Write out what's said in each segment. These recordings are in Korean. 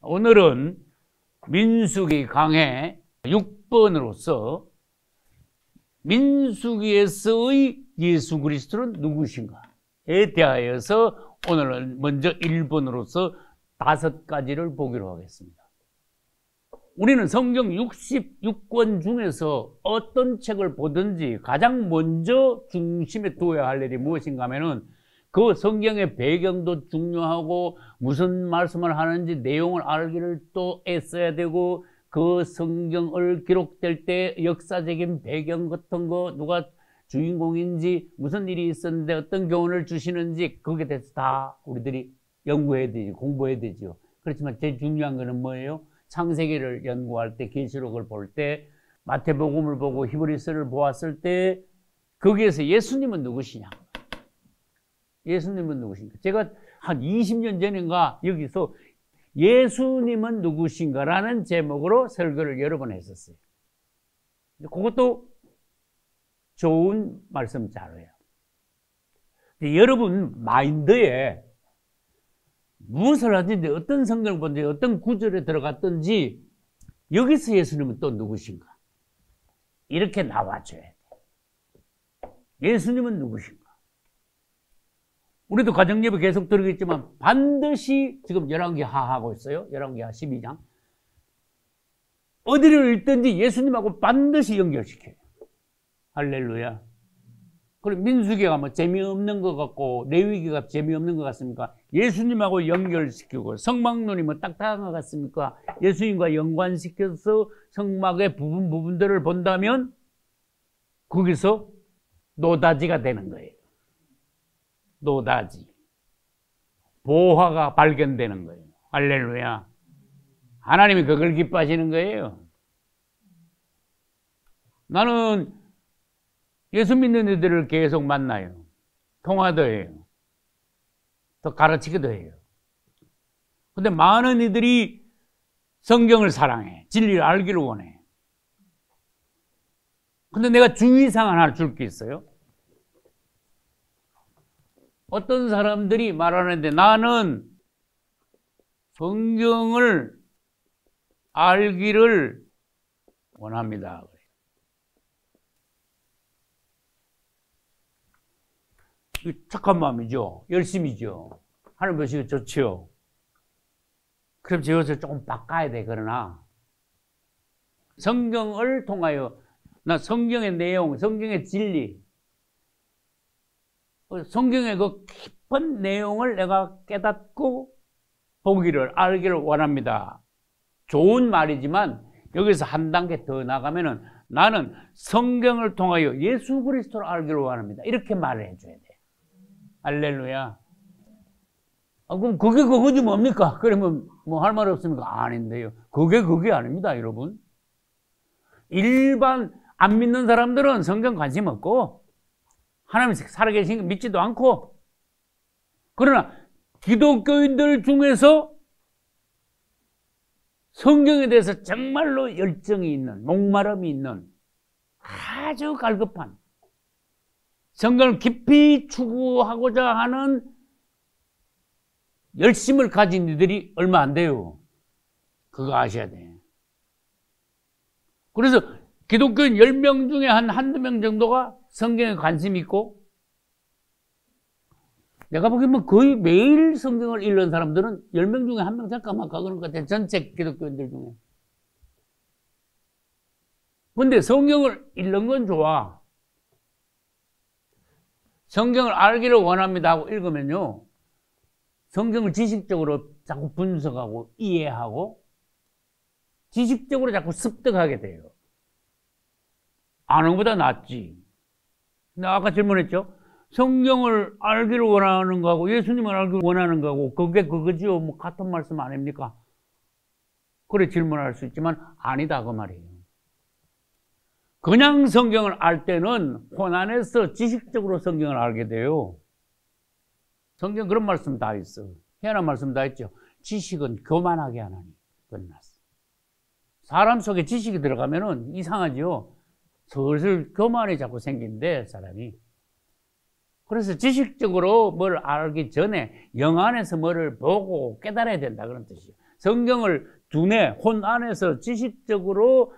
오늘은 민수기 강해 6번으로서 민수기에서의 예수 그리스도는 누구신가에 대하여서 오늘은 먼저 1번으로서 5가지를 보기로 하겠습니다. 우리는 성경 66권 중에서 어떤 책을 보든지 가장 먼저 중심에 두어야 할 일이 무엇인가 하면은 그 성경의 배경도 중요하고 무슨 말씀을 하는지 내용을 알기를 또 애써야 되고 그 성경을 기록될 때 역사적인 배경 같은 거 누가 주인공인지 무슨 일이 있었는데 어떤 교훈을 주시는지 거기에 대해서 다 우리들이 연구해야 되지 공부해야 되죠. 그렇지만 제일 중요한 거는 뭐예요? 창세기를 연구할 때 계시록을 볼 때 마태복음을 보고 히브리서를 보았을 때 거기에서 예수님은 누구시냐? 예수님은 누구신가? 제가 한 20년 전인가 여기서 예수님은 누구신가라는 제목으로 설교를 여러 번 했었어요. 그것도 좋은 말씀 자료예요. 여러분 마인드에 무엇을 하든지 어떤 성경을 보든지 어떤 구절에 들어갔든지 여기서 예수님은 또 누구신가? 이렇게 나와줘야 돼. 예수님은 누구신가? 우리도 가정예배 계속 들어있지만 반드시 지금 열왕기하 하고 있어요. 열왕기하 12장. 어디를 읽든지 예수님하고 반드시 연결시켜요. 할렐루야. 그리고 민수기가 뭐 재미없는 것 같고 레위기가 재미없는 것 같습니까? 예수님하고 연결시키고 성막론이 뭐 딱딱한 것 같습니까? 예수님과 연관시켜서 성막의 부분들을 본다면 거기서 노다지가 되는 거예요. 노다지. 보화가 발견되는 거예요. 할렐루야. 하나님이 그걸 기뻐하시는 거예요. 나는 예수 믿는 이들을 계속 만나요. 통화도 해요. 또 가르치기도 해요. 근데 많은 이들이 성경을 사랑해. 진리를 알기를 원해. 근데 내가 주의사항 하나 줄 게 있어요. 어떤 사람들이 말하는데 나는 성경을 알기를 원합니다. 착한 마음이죠. 열심이죠. 하나님 보시기 좋죠. 그럼 저것을 조금 바꿔야 돼. 그러나 성경을 통하여 나 성경의 내용, 성경의 진리, 성경의 그 깊은 내용을 내가 깨닫고 보기를 알기를 원합니다. 좋은 말이지만 여기서 한 단계 더 나가면은 나는 성경을 통하여 예수 그리스도를 알기를 원합니다. 이렇게 말을 해줘야 돼. 할렐루야. 그럼 그게 그거지 뭡니까? 그러면 뭐 할 말 없습니까? 아닌데요. 그게 아닙니다, 여러분. 일반 안 믿는 사람들은 성경 관심 없고 하나님 살아계신 거 믿지도 않고, 그러나 기독교인들 중에서 성경에 대해서 정말로 열정이 있는, 목마름이 있는 아주 갈급한 성경을 깊이 추구하고자 하는 열심을 가진 이들이 얼마 안 돼요. 그거 아셔야 돼. 그래서 기독교인 10명 중에 한두 명 정도가 성경에 관심이 있고, 내가 보기에는 거의 매일 성경을 읽는 사람들은 10명 중에 1명 잠깐만 가는 것 같아요. 전체 기독교인들 중에. 근데 성경을 읽는 건 좋아. 성경을 알기를 원합니다 하고 읽으면요, 성경을 지식적으로 자꾸 분석하고 이해하고 지식적으로 자꾸 습득하게 돼요. 아는 것보다 낫지. 근데 아까 질문했죠? 성경을 알기를 원하는 거하고 예수님을 알기를 원하는 거하고 그게 그거지요. 뭐 같은 말씀 아닙니까? 그래 질문할 수 있지만 아니다 그 말이에요. 그냥 성경을 알 때는 혼안해서 지식적으로 성경을 알게 돼요. 성경 그런 말씀 다 있어. 희한한 말씀 다 있죠. 지식은 교만하게 하나니 끝났어. 사람 속에 지식이 들어가면은 이상하죠. 슬슬 교만이 자꾸 생긴대 사람이. 그래서 지식적으로 뭘 알기 전에 영 안에서 뭐를 보고 깨달아야 된다 그런 뜻이에요. 성경을 두뇌, 혼 안에서 지식적으로,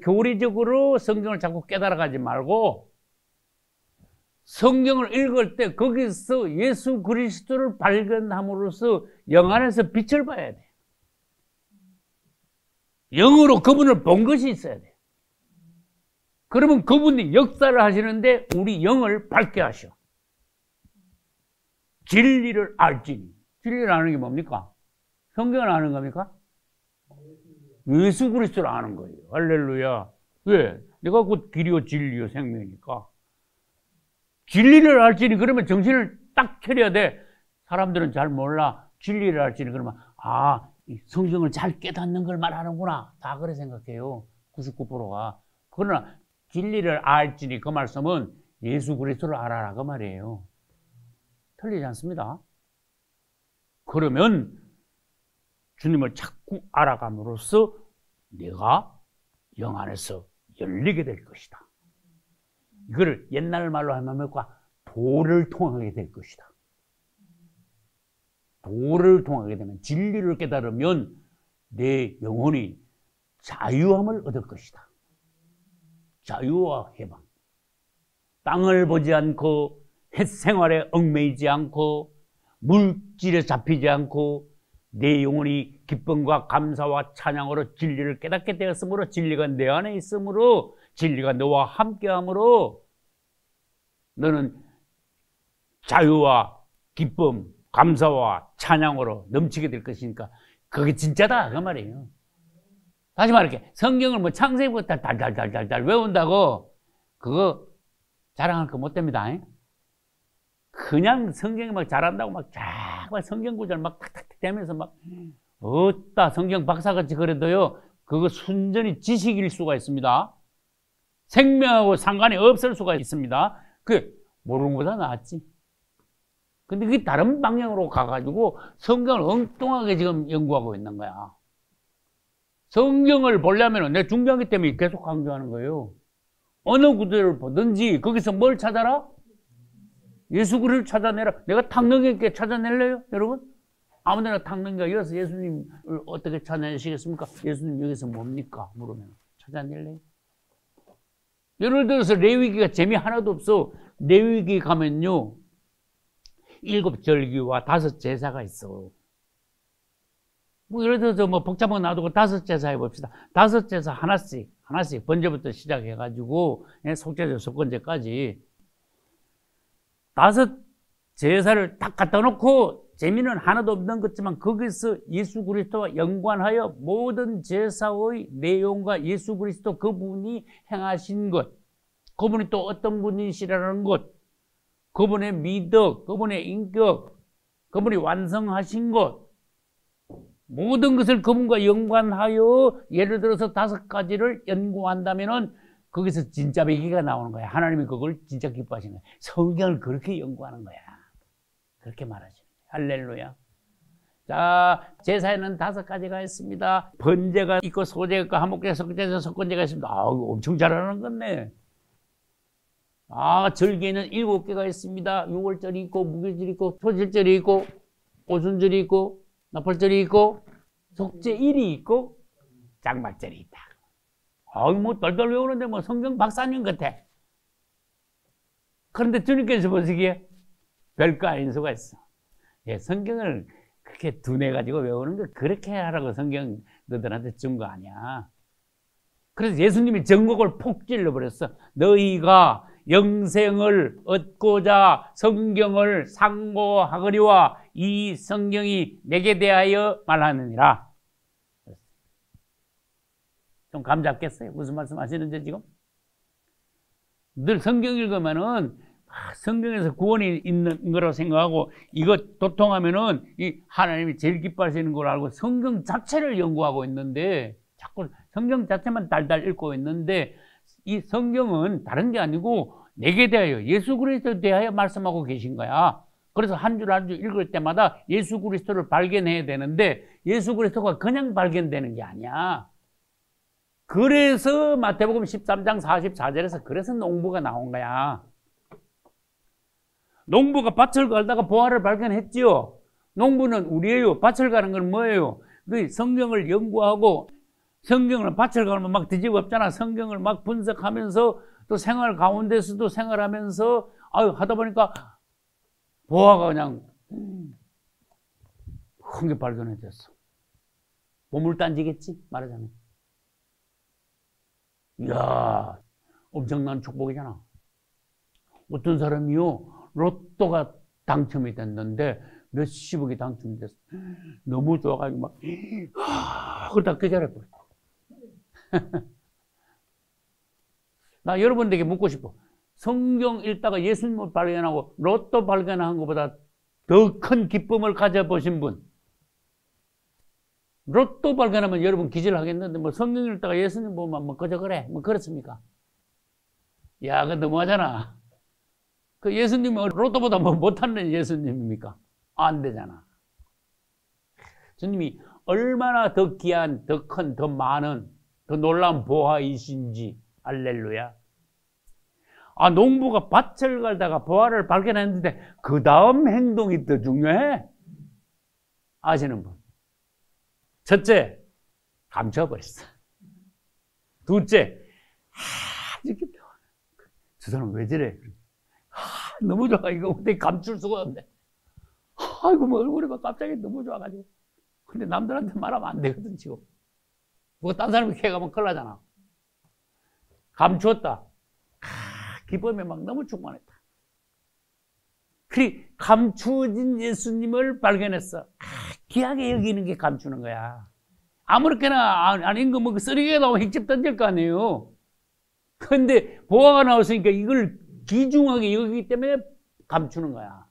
교리적으로 성경을 자꾸 깨달아가지 말고 성경을 읽을 때 거기서 예수 그리스도를 발견함으로써 영 안에서 빛을 봐야 돼. 영으로 그분을 본 것이 있어야 돼. 그러면 그분이 역사를 하시는데 우리 영을 밝게 하셔. 진리를 알지니. 진리를 아는 게 뭡니까? 성경을 아는 겁니까? 예수 그리스도를 아는 거예요. 할렐루야. 왜? 내가 곧 길이요 진리요 생명이니까. 진리를 알지니 그러면 정신을 딱 차려야 돼. 사람들은 잘 몰라. 진리를 알지니 그러면 성경을 잘 깨닫는 걸 말하는구나. 다 그래 생각해요. 99%가. 그러나 진리를 알지니 그 말씀은 예수 그리스도를 알아라 그 말이에요. 틀리지 않습니다. 그러면 주님을 자꾸 알아감으로써 내가 영 안에서 열리게 될 것이다. 이거를 옛날 말로 하면 뭘까? 도를 통하게 될 것이다. 도를 통하게 되면 진리를 깨달으면 내 영혼이 자유함을 얻을 것이다. 자유와 해방. 땅을 보지 않고 햇 생활에 얽매이지 않고 물질에 잡히지 않고 내 영혼이 기쁨과 감사와 찬양으로 진리를 깨닫게 되었으므로 진리가 내 안에 있으므로 진리가 너와 함께함으로 너는 자유와 기쁨, 감사와 찬양으로 넘치게 될 것이니까 그게 진짜다 그 말이에요. 다시 말할게. 성경을 뭐 창세기부터 달달달달달 외운다고 그거 자랑할 거 못 됩니다. 그냥 성경이 막 잘한다고 막 성경 구절 막 탁탁 대면서 막 어따 성경 박사같이 그래도요 그거 순전히 지식일 수가 있습니다. 생명하고 상관이 없을 수가 있습니다. 그 모르는 것보다 낫지. 근데 그게 다른 방향으로 가가지고 성경을 엉뚱하게 지금 연구하고 있는 거야. 성경을 보려면 내가 중요하기 때문에 계속 강조하는 거예요. 어느 구절을 보든지 거기서 뭘 찾아라? 예수 그리스도를 찾아내라. 내가 탕릉 있게 찾아낼래요, 여러분? 아무데나 탕릉가 여기서 예수님을 어떻게 찾아내시겠습니까? 예수님 여기서 뭡니까? 물으면 찾아낼래요? 예를 들어서 레위기가 재미 하나도 없어. 레위기 가면요 7절기와 5 제사가 있어. 뭐 예를 들어서 뭐 복잡한 거 놔두고 5 제사 해봅시다. 5 제사 하나씩 번제부터 시작해가지고 속죄제, 속건제까지 5 제사를 딱 갖다 놓고 재미는 하나도 없는 것지만 거기서 예수 그리스도와 연관하여 모든 제사의 내용과 예수 그리스도 그분이 행하신 것, 그분이 또 어떤 분이시라는 것, 그분의 미덕, 그분의 인격, 그분이 완성하신 것, 모든 것을 그분과 연관하여 예를 들어서 5가지를 연구한다면은 거기서 진짜 배기가 나오는 거야. 하나님이 그걸 진짜 기뻐하시는 거야. 성경을 그렇게 연구하는 거야. 그렇게 말하시는 거야. 할렐루야. 자, 제사에는 5가지가 있습니다. 번제가 있고 소제가 있고 한목제가 속죄제가 속건제가 있습니다. 엄청 잘하는 건네. 절기에는 7개가 있습니다. 6월절이 있고 무교절이 있고 토질절이 있고 오순절이 있고 나팔절이 있고 속죄일이 있고 장막절이 있다. 뭐 덜덜 외우는데 뭐 성경 박사님 같아. 그런데 주님께서 보시기에 별거 아닌 수가 있어. 성경을 그렇게 두뇌가지고 외우는 거 그렇게 하라고 성경 너들한테 준 거 아니야. 그래서 예수님이 전곡을 폭 찔러버렸어. 너희가 영생을 얻고자 성경을 상고하거니와 이 성경이 내게 대하여 말하느니라. 좀 감 잡겠어요? 무슨 말씀 하시는지 지금? 늘 성경 읽으면은 성경에서 구원이 있는 거라고 생각하고 이거 도통하면은 이 하나님이 제일 기뻐하시는 걸 알고 성경 자체를 연구하고 있는데 자꾸 성경 자체만 달달 읽고 있는데 이 성경은 다른 게 아니고 내게 대하여 예수 그리스도에 대하여 말씀하고 계신 거야. 그래서 한 줄 한 줄 읽을 때마다 예수 그리스도를 발견해야 되는데 예수 그리스도가 그냥 발견되는 게 아니야. 그래서 마태복음 13장 44절에서 그래서 농부가 나온 거야. 농부가 밭을 갈다가 보화를 발견했지요. 농부는 우리예요. 밭을 가는 건 뭐예요? 그 성경을 연구하고 성경을 밭을 가면 막 뒤집어 엎잖아. 성경을 막 분석하면서 또 생활 가운데서도 생활하면서 하다 보니까 보아가 그냥 큰 게 발견해졌어. 보물단지겠지 말하자면. 이야, 엄청난 축복이잖아. 어떤 사람이요, 로또가 당첨이 됐는데 몇십억이 당첨됐어. 너무 좋아가지고 막 그러다 기절해버려. 나 여러분들에게 묻고 싶어. 성경 읽다가 예수님을 발견하고 로또 발견한 것보다 더 큰 기쁨을 가져보신 분. 로또 발견하면 여러분 기절하겠는데 뭐 성경 읽다가 예수님 보면 뭐 그저 그래 뭐 그렇습니까? 야, 그거 너무하잖아. 그 예수님은 로또보다 뭐 못하는 예수님입니까? 안 되잖아. 주님이 얼마나 더 귀한, 더 큰, 더 많은, 더 놀라운 보화이신지. 할렐루야. 농부가 밭을 갈다가 보화를 발견했는데 그 다음 행동이 더 중요해. 아시는 분? 첫째, 감춰버렸어. 둘째, 저 사람 왜 저래? 너무 좋아. 이거 어떻게 감출 수가 없네. 아이고, 뭐 얼굴이 막 갑자기 너무 좋아가지고. 근데 남들한테 말하면 안 되거든, 지금. 뭐, 딴 사람이 캐가면 큰일 나잖아. 감추었다. 기쁨에 막 너무 충만했다. 그리 감추어진 예수님을 발견했어. 귀하게 여기는 게 감추는 거야. 아무렇게나 아닌 거 뭐 쓰레기가 나오면 힉집 던질 거 아니에요. 근데 보화가 나왔으니까 이걸 귀중하게 여기기 때문에 감추는 거야.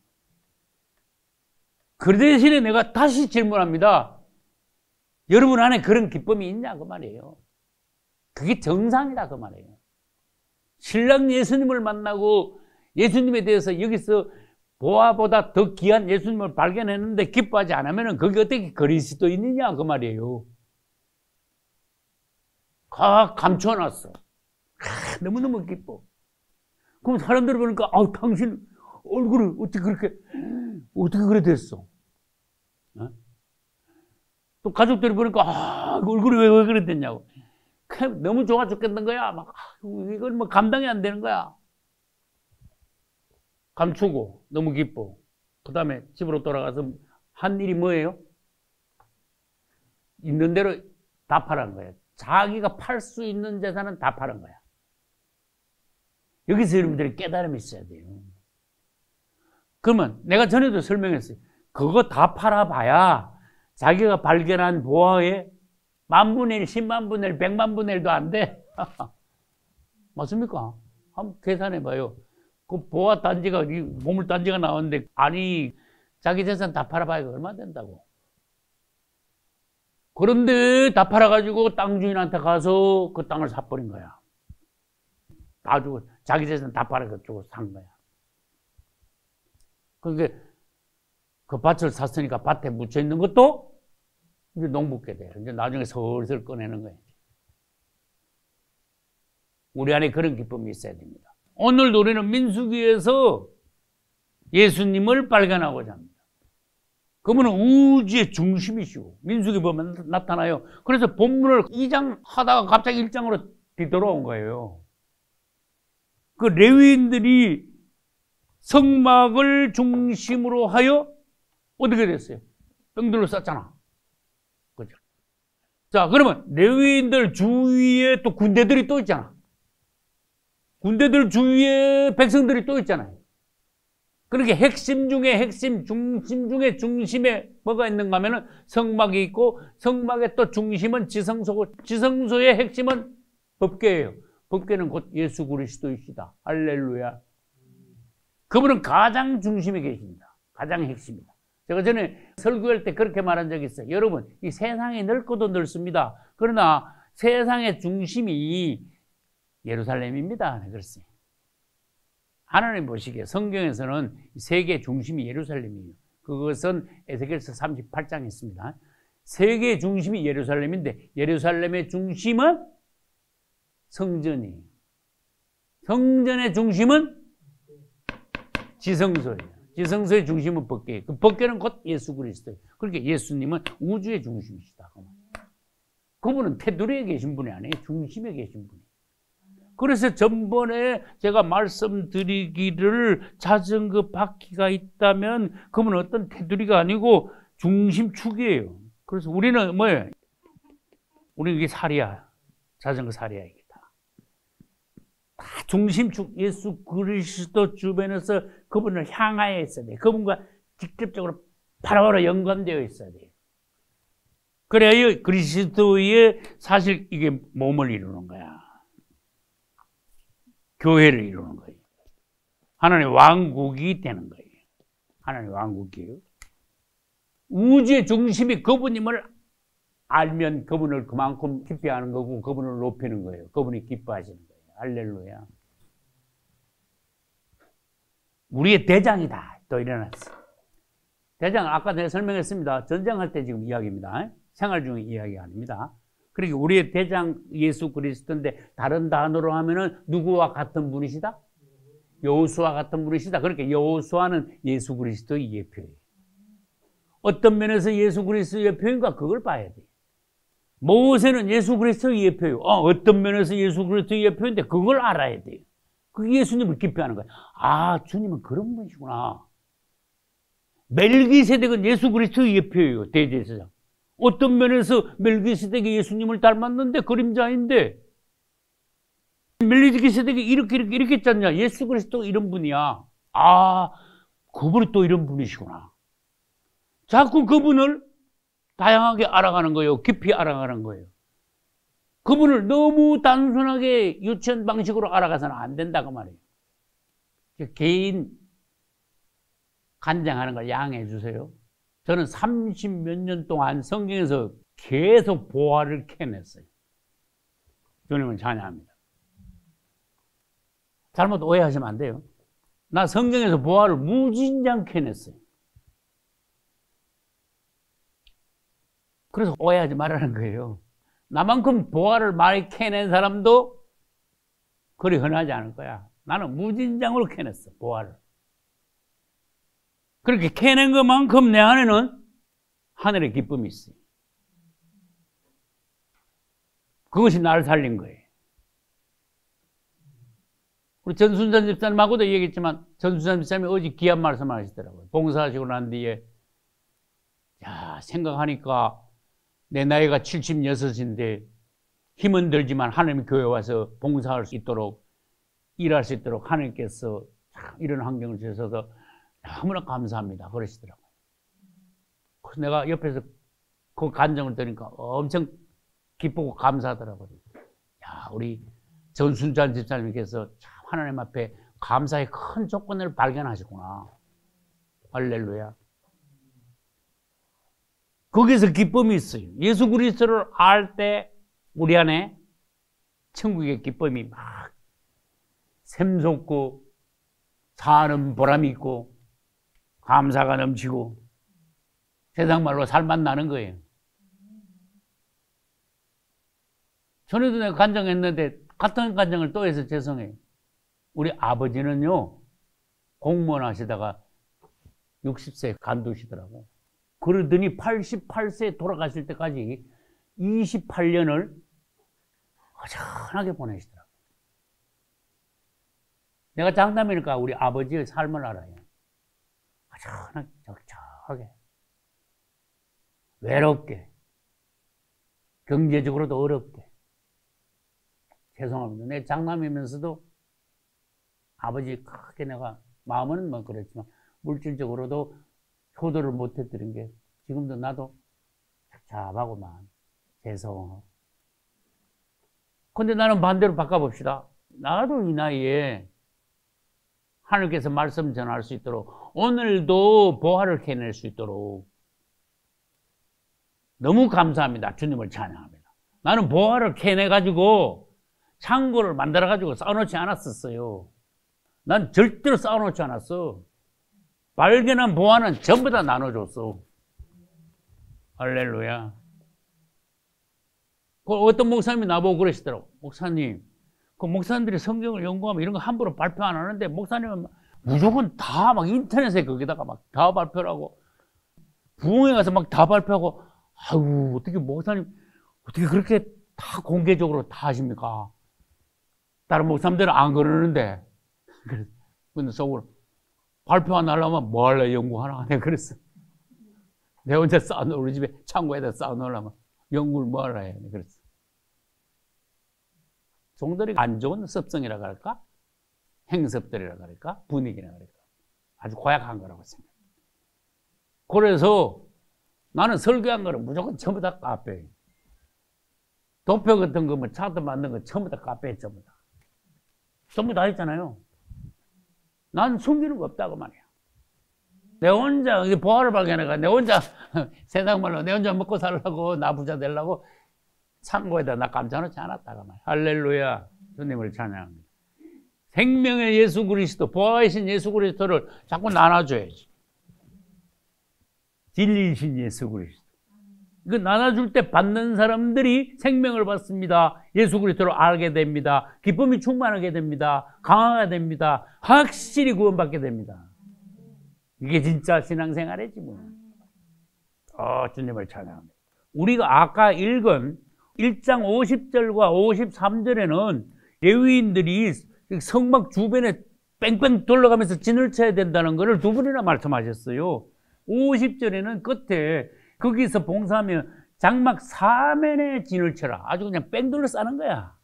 그 대신에 내가 다시 질문합니다. 여러분 안에 그런 기쁨이 있냐 그 말이에요. 그게 정상이다 그 말이에요. 신랑 예수님을 만나고 예수님에 대해서 여기서 보화보다 더 귀한 예수님을 발견했는데 기뻐하지 않으면 그게 어떻게 그리스도인이냐 그 말이에요. 감춰놨어. 너무너무 기뻐. 그럼 사람들이 보니까 당신 얼굴이 어떻게 그래 됐어? 또 가족들이 보니까 얼굴이 왜 그래 됐냐고. 너무 좋아 죽겠는 거야. 막 이건 뭐 감당이 안 되는 거야. 감추고 너무 기뻐. 그 다음에 집으로 돌아가서 한 일이 뭐예요? 있는 대로 다 팔은 거예요. 자기가 팔 수 있는 재산은 다 팔은 거야. 여기서 여러분들이 깨달음이 있어야 돼요. 그러면 내가 전에도 설명했어요. 그거 다 팔아봐야 자기가 발견한 보화의 10,000분의 1, 100,000분의 1, 1,000,000분의 1도 안 돼. 맞습니까? 한번 계산해봐요. 그 보화 단지가, 보물 단지가 나왔는데, 아니, 자기 재산 다 팔아봐야 얼마 된다고. 그런데 다 팔아가지고 땅 주인한테 가서 그 땅을 사버린 거야. 다 주고, 자기 재산 다 팔아가지고 산 거야. 그러니까 그 밭을 샀으니까 밭에 묻혀 있는 것도 이제 농부께 돼. 이제 나중에 슬슬 꺼내는 거예요. 우리 안에 그런 기쁨이 있어야 됩니다. 오늘 우리는 민수기에서 예수님을 발견하고자 합니다. 그분은 우주의 중심이시고 민수기 보면 나타나요. 그래서 본문을 2장 하다가 갑자기 1장으로 뒤돌아온 거예요. 그 레위인들이 성막을 중심으로 하여 어떻게 됐어요? 병들로 쌌잖아. 그죠? 자, 그러면 레위인들 주위에 또 군대들이 또 있잖아. 군대들 주위에 백성들이 또 있잖아요. 그렇게 핵심 중에 핵심, 중심 중에 중심에 뭐가 있는가 하면은 성막이 있고, 성막의 또 중심은 지성소고, 지성소의 핵심은 법궤예요. 법궤는 곧 예수 그리스도이시다. 할렐루야. 그분은 가장 중심에 계십니다. 가장 핵심이다. 제가 전에 설교할 때 그렇게 말한 적이 있어요. 여러분, 이 세상이 넓고도 넓습니다. 그러나 세상의 중심이 예루살렘입니다. 그랬어요. 하나님 보시기에 성경에서는 세계의 중심이 예루살렘이에요. 그것은 에스겔서 38장에 있습니다. 세계의 중심이 예루살렘인데 예루살렘의 중심은 성전이에요. 성전의 중심은 지성소예요. 지성소의 중심은 법궤. 그 법궤는 곧 예수 그리스도. 그러니까 예수님은 우주의 중심이시다. 그분은 테두리에 계신 분이 아니에요. 중심에 계신 분이에요. 그래서 전번에 제가 말씀드리기를 자전거 바퀴가 있다면 그분은 어떤 테두리가 아니고 중심축이에요. 그래서 우리는 뭐예요? 우리는 이게 살이야. 자전거 살이야. 이게 다 중심축 예수 그리스도 주변에서 그분을 향하여 있어야 돼. 그분과 직접적으로 바로바로 연관되어 있어야 돼요. 그래야 그리스도의 사실 이게 몸을 이루는 거야. 교회를 이루는 거예요. 하나님의 왕국이 되는 거예요. 하나님의 왕국이에요. 우주의 중심이 그분임을 알면 그분을 그만큼 깊이 하는 거고 그분을 높이는 거예요. 그분이 기뻐하시는 거예요. 할렐루야. 우리의 대장이다. 또 일어났어. 대장은 아까 내가 설명했습니다. 전쟁할 때 지금 이야기입니다. 생활 중의 이야기 아닙니다. 그러니까 우리의 대장 예수 그리스도인데 다른 단어로 하면은 누구와 같은 분이시다? 여호수아와 같은 분이시다. 그러니까 여호수아는 예수 그리스도의 예표예요. 어떤 면에서 예수 그리스도의 예표인가 그걸 봐야 돼요. 모세는 예수 그리스도의 예표예요. 어떤 면에서 예수 그리스도의 예표인데 그걸 알아야 돼요. 그게 예수님을 기표하는 거예요. 아, 주님은 그런 분이시구나. 멜기세덱은 예수 그리스도의 예표예요. 대제사장. 어떤 면에서 멜기세덱이 예수님을 닮았는데 그림자인데 멜기세덱이 이렇게 했잖냐. 예수 그리스도가 이런 분이야. 아, 그분이 또 이런 분이시구나. 자꾸 그분을 다양하게 알아가는 거예요. 깊이 알아가는 거예요. 그분을 너무 단순하게 유치원 방식으로 알아가서는 안 된다고 말이에요. 개인 간증하는 걸 양해해 주세요. 저는 30몇 년 동안 성경에서 계속 보화를 캐냈어요. 주님을 찬양합니다. 잘못 오해하시면 안 돼요. 나 성경에서 보화를 무진장 캐냈어요. 그래서 오해하지 말라는 거예요. 나만큼 보화를 많이 캐낸 사람도 그리 흔하지 않을 거야. 나는 무진장으로 캐냈어, 보화를. 그렇게 캐낸 것만큼 내 안에는 하늘의 기쁨이 있어요. 그것이 나를 살린 거예요. 우리 전순산 집사님하고도 얘기했지만 전순산 집사님이 어제 귀한 말씀을 하시더라고요. 봉사하시고 난 뒤에 야, 생각하니까 내 나이가 76인데 힘은 들지만 하나님 교회 와서 봉사할 수 있도록 일할 수 있도록 하나님께서 이런 환경을 주셔서 너무나 감사합니다. 그러시더라고요. 그래서 내가 옆에서 그 간증을 들으니까 엄청 기쁘고 감사하더라고요. 야, 우리 전순찬 집사님께서 참 하나님 앞에 감사의 큰 조건을 발견하셨구나. 할렐루야. 거기서 기쁨이 있어요. 예수 그리스도를 알 때 우리 안에 천국의 기쁨이 막 샘솟고 사는 보람이 있고 감사가 넘치고 세상 말로 살맛 나는 거예요. 전에도 내가 간증했는데 같은 간증을 또 해서 죄송해요. 우리 아버지는요 공무원 하시다가 60세에 간두시더라고. 그러더니 88세에 돌아가실 때까지 28년을 허전하게 보내시더라고요. 내가 장남이니까 우리 아버지의 삶을 알아요. 허전하게, 적적하게, 외롭게, 경제적으로도 어렵게. 죄송합니다. 내 장남이면서도 아버지 크게 내가 마음은 뭐 그랬지만 물질적으로도 효도를 못 해드린 게 지금도 나도 착잡하고만 죄송하고. 근데 나는 반대로 바꿔봅시다. 나도 이 나이에 하늘께서 말씀 전할 수 있도록 오늘도 보화를 캐낼 수 있도록 너무 감사합니다. 주님을 찬양합니다. 나는 보화를 캐내가지고 창고를 만들어가지고 쌓아놓지 않았었어요. 난 절대로 쌓아놓지 않았어. 발견한 보화는 전부 다 나눠줬어. 할렐루야. 어떤 목사님이 나보고 그러시더라고. 목사님, 그 목사님들이 성경을 연구하면 이런 거 함부로 발표 안 하는데 목사님은 무조건 다 막 인터넷에 거기다가 막 다 발표를 하고, 부흥회 가서 막 다 발표하고, 아유, 어떻게 목사님, 어떻게 그렇게 다 공개적으로 다 하십니까? 다른 목사님들은 안 그러는데. 근데 속으로, 발표 안 하려면 뭐 할래? 연구하나? 내가 그랬어. 내 혼자 쌓아놓으 우리 집에 창고에다 쌓아놓으려면 연구를 뭐 하려 해? 그랬어. 종들이 안 좋은 습성이라고 할까? 행습들이라고 할까? 분위기라고 할까? 아주 고약한 거라고 생각해. 그래서 나는 설교한 거는 무조건 전부 다 카페. 도표 같은 거, 뭐 차트 만든 거 전부 다 카페에 전부 다. 전부 다 했잖아요. 난 숨기는 거 없다고 말이야. 내 혼자 보화를 발견해가 내 혼자 세상 말로 내 혼자 먹고 살려고 나 부자 되려고 창고에다 나 감춰놓지 않았다고 말이야. 할렐루야. 주님을 찬양합니다. 생명의 예수 그리스도, 보화이신 예수 그리스도를 자꾸 나눠줘야지. 진리이신 예수 그리스도. 그 나눠줄 때 받는 사람들이 생명을 받습니다. 예수 그리스도를 알게 됩니다. 기쁨이 충만하게 됩니다. 강화가 됩니다. 확실히 구원받게 됩니다. 이게 진짜 신앙생활이지 뭐. 주님을 찬양합니다. 우리가 아까 읽은 1장 50절과 53절에는 레위인들이 성막 주변에 뺑뺑 돌아가면서 진을 쳐야 된다는 것을 두 번이나 말씀하셨어요. 50절에는 끝에 거기서 봉사하면 장막 사면에 진을 쳐라. 아주 그냥 뺑 둘러싸는 거야.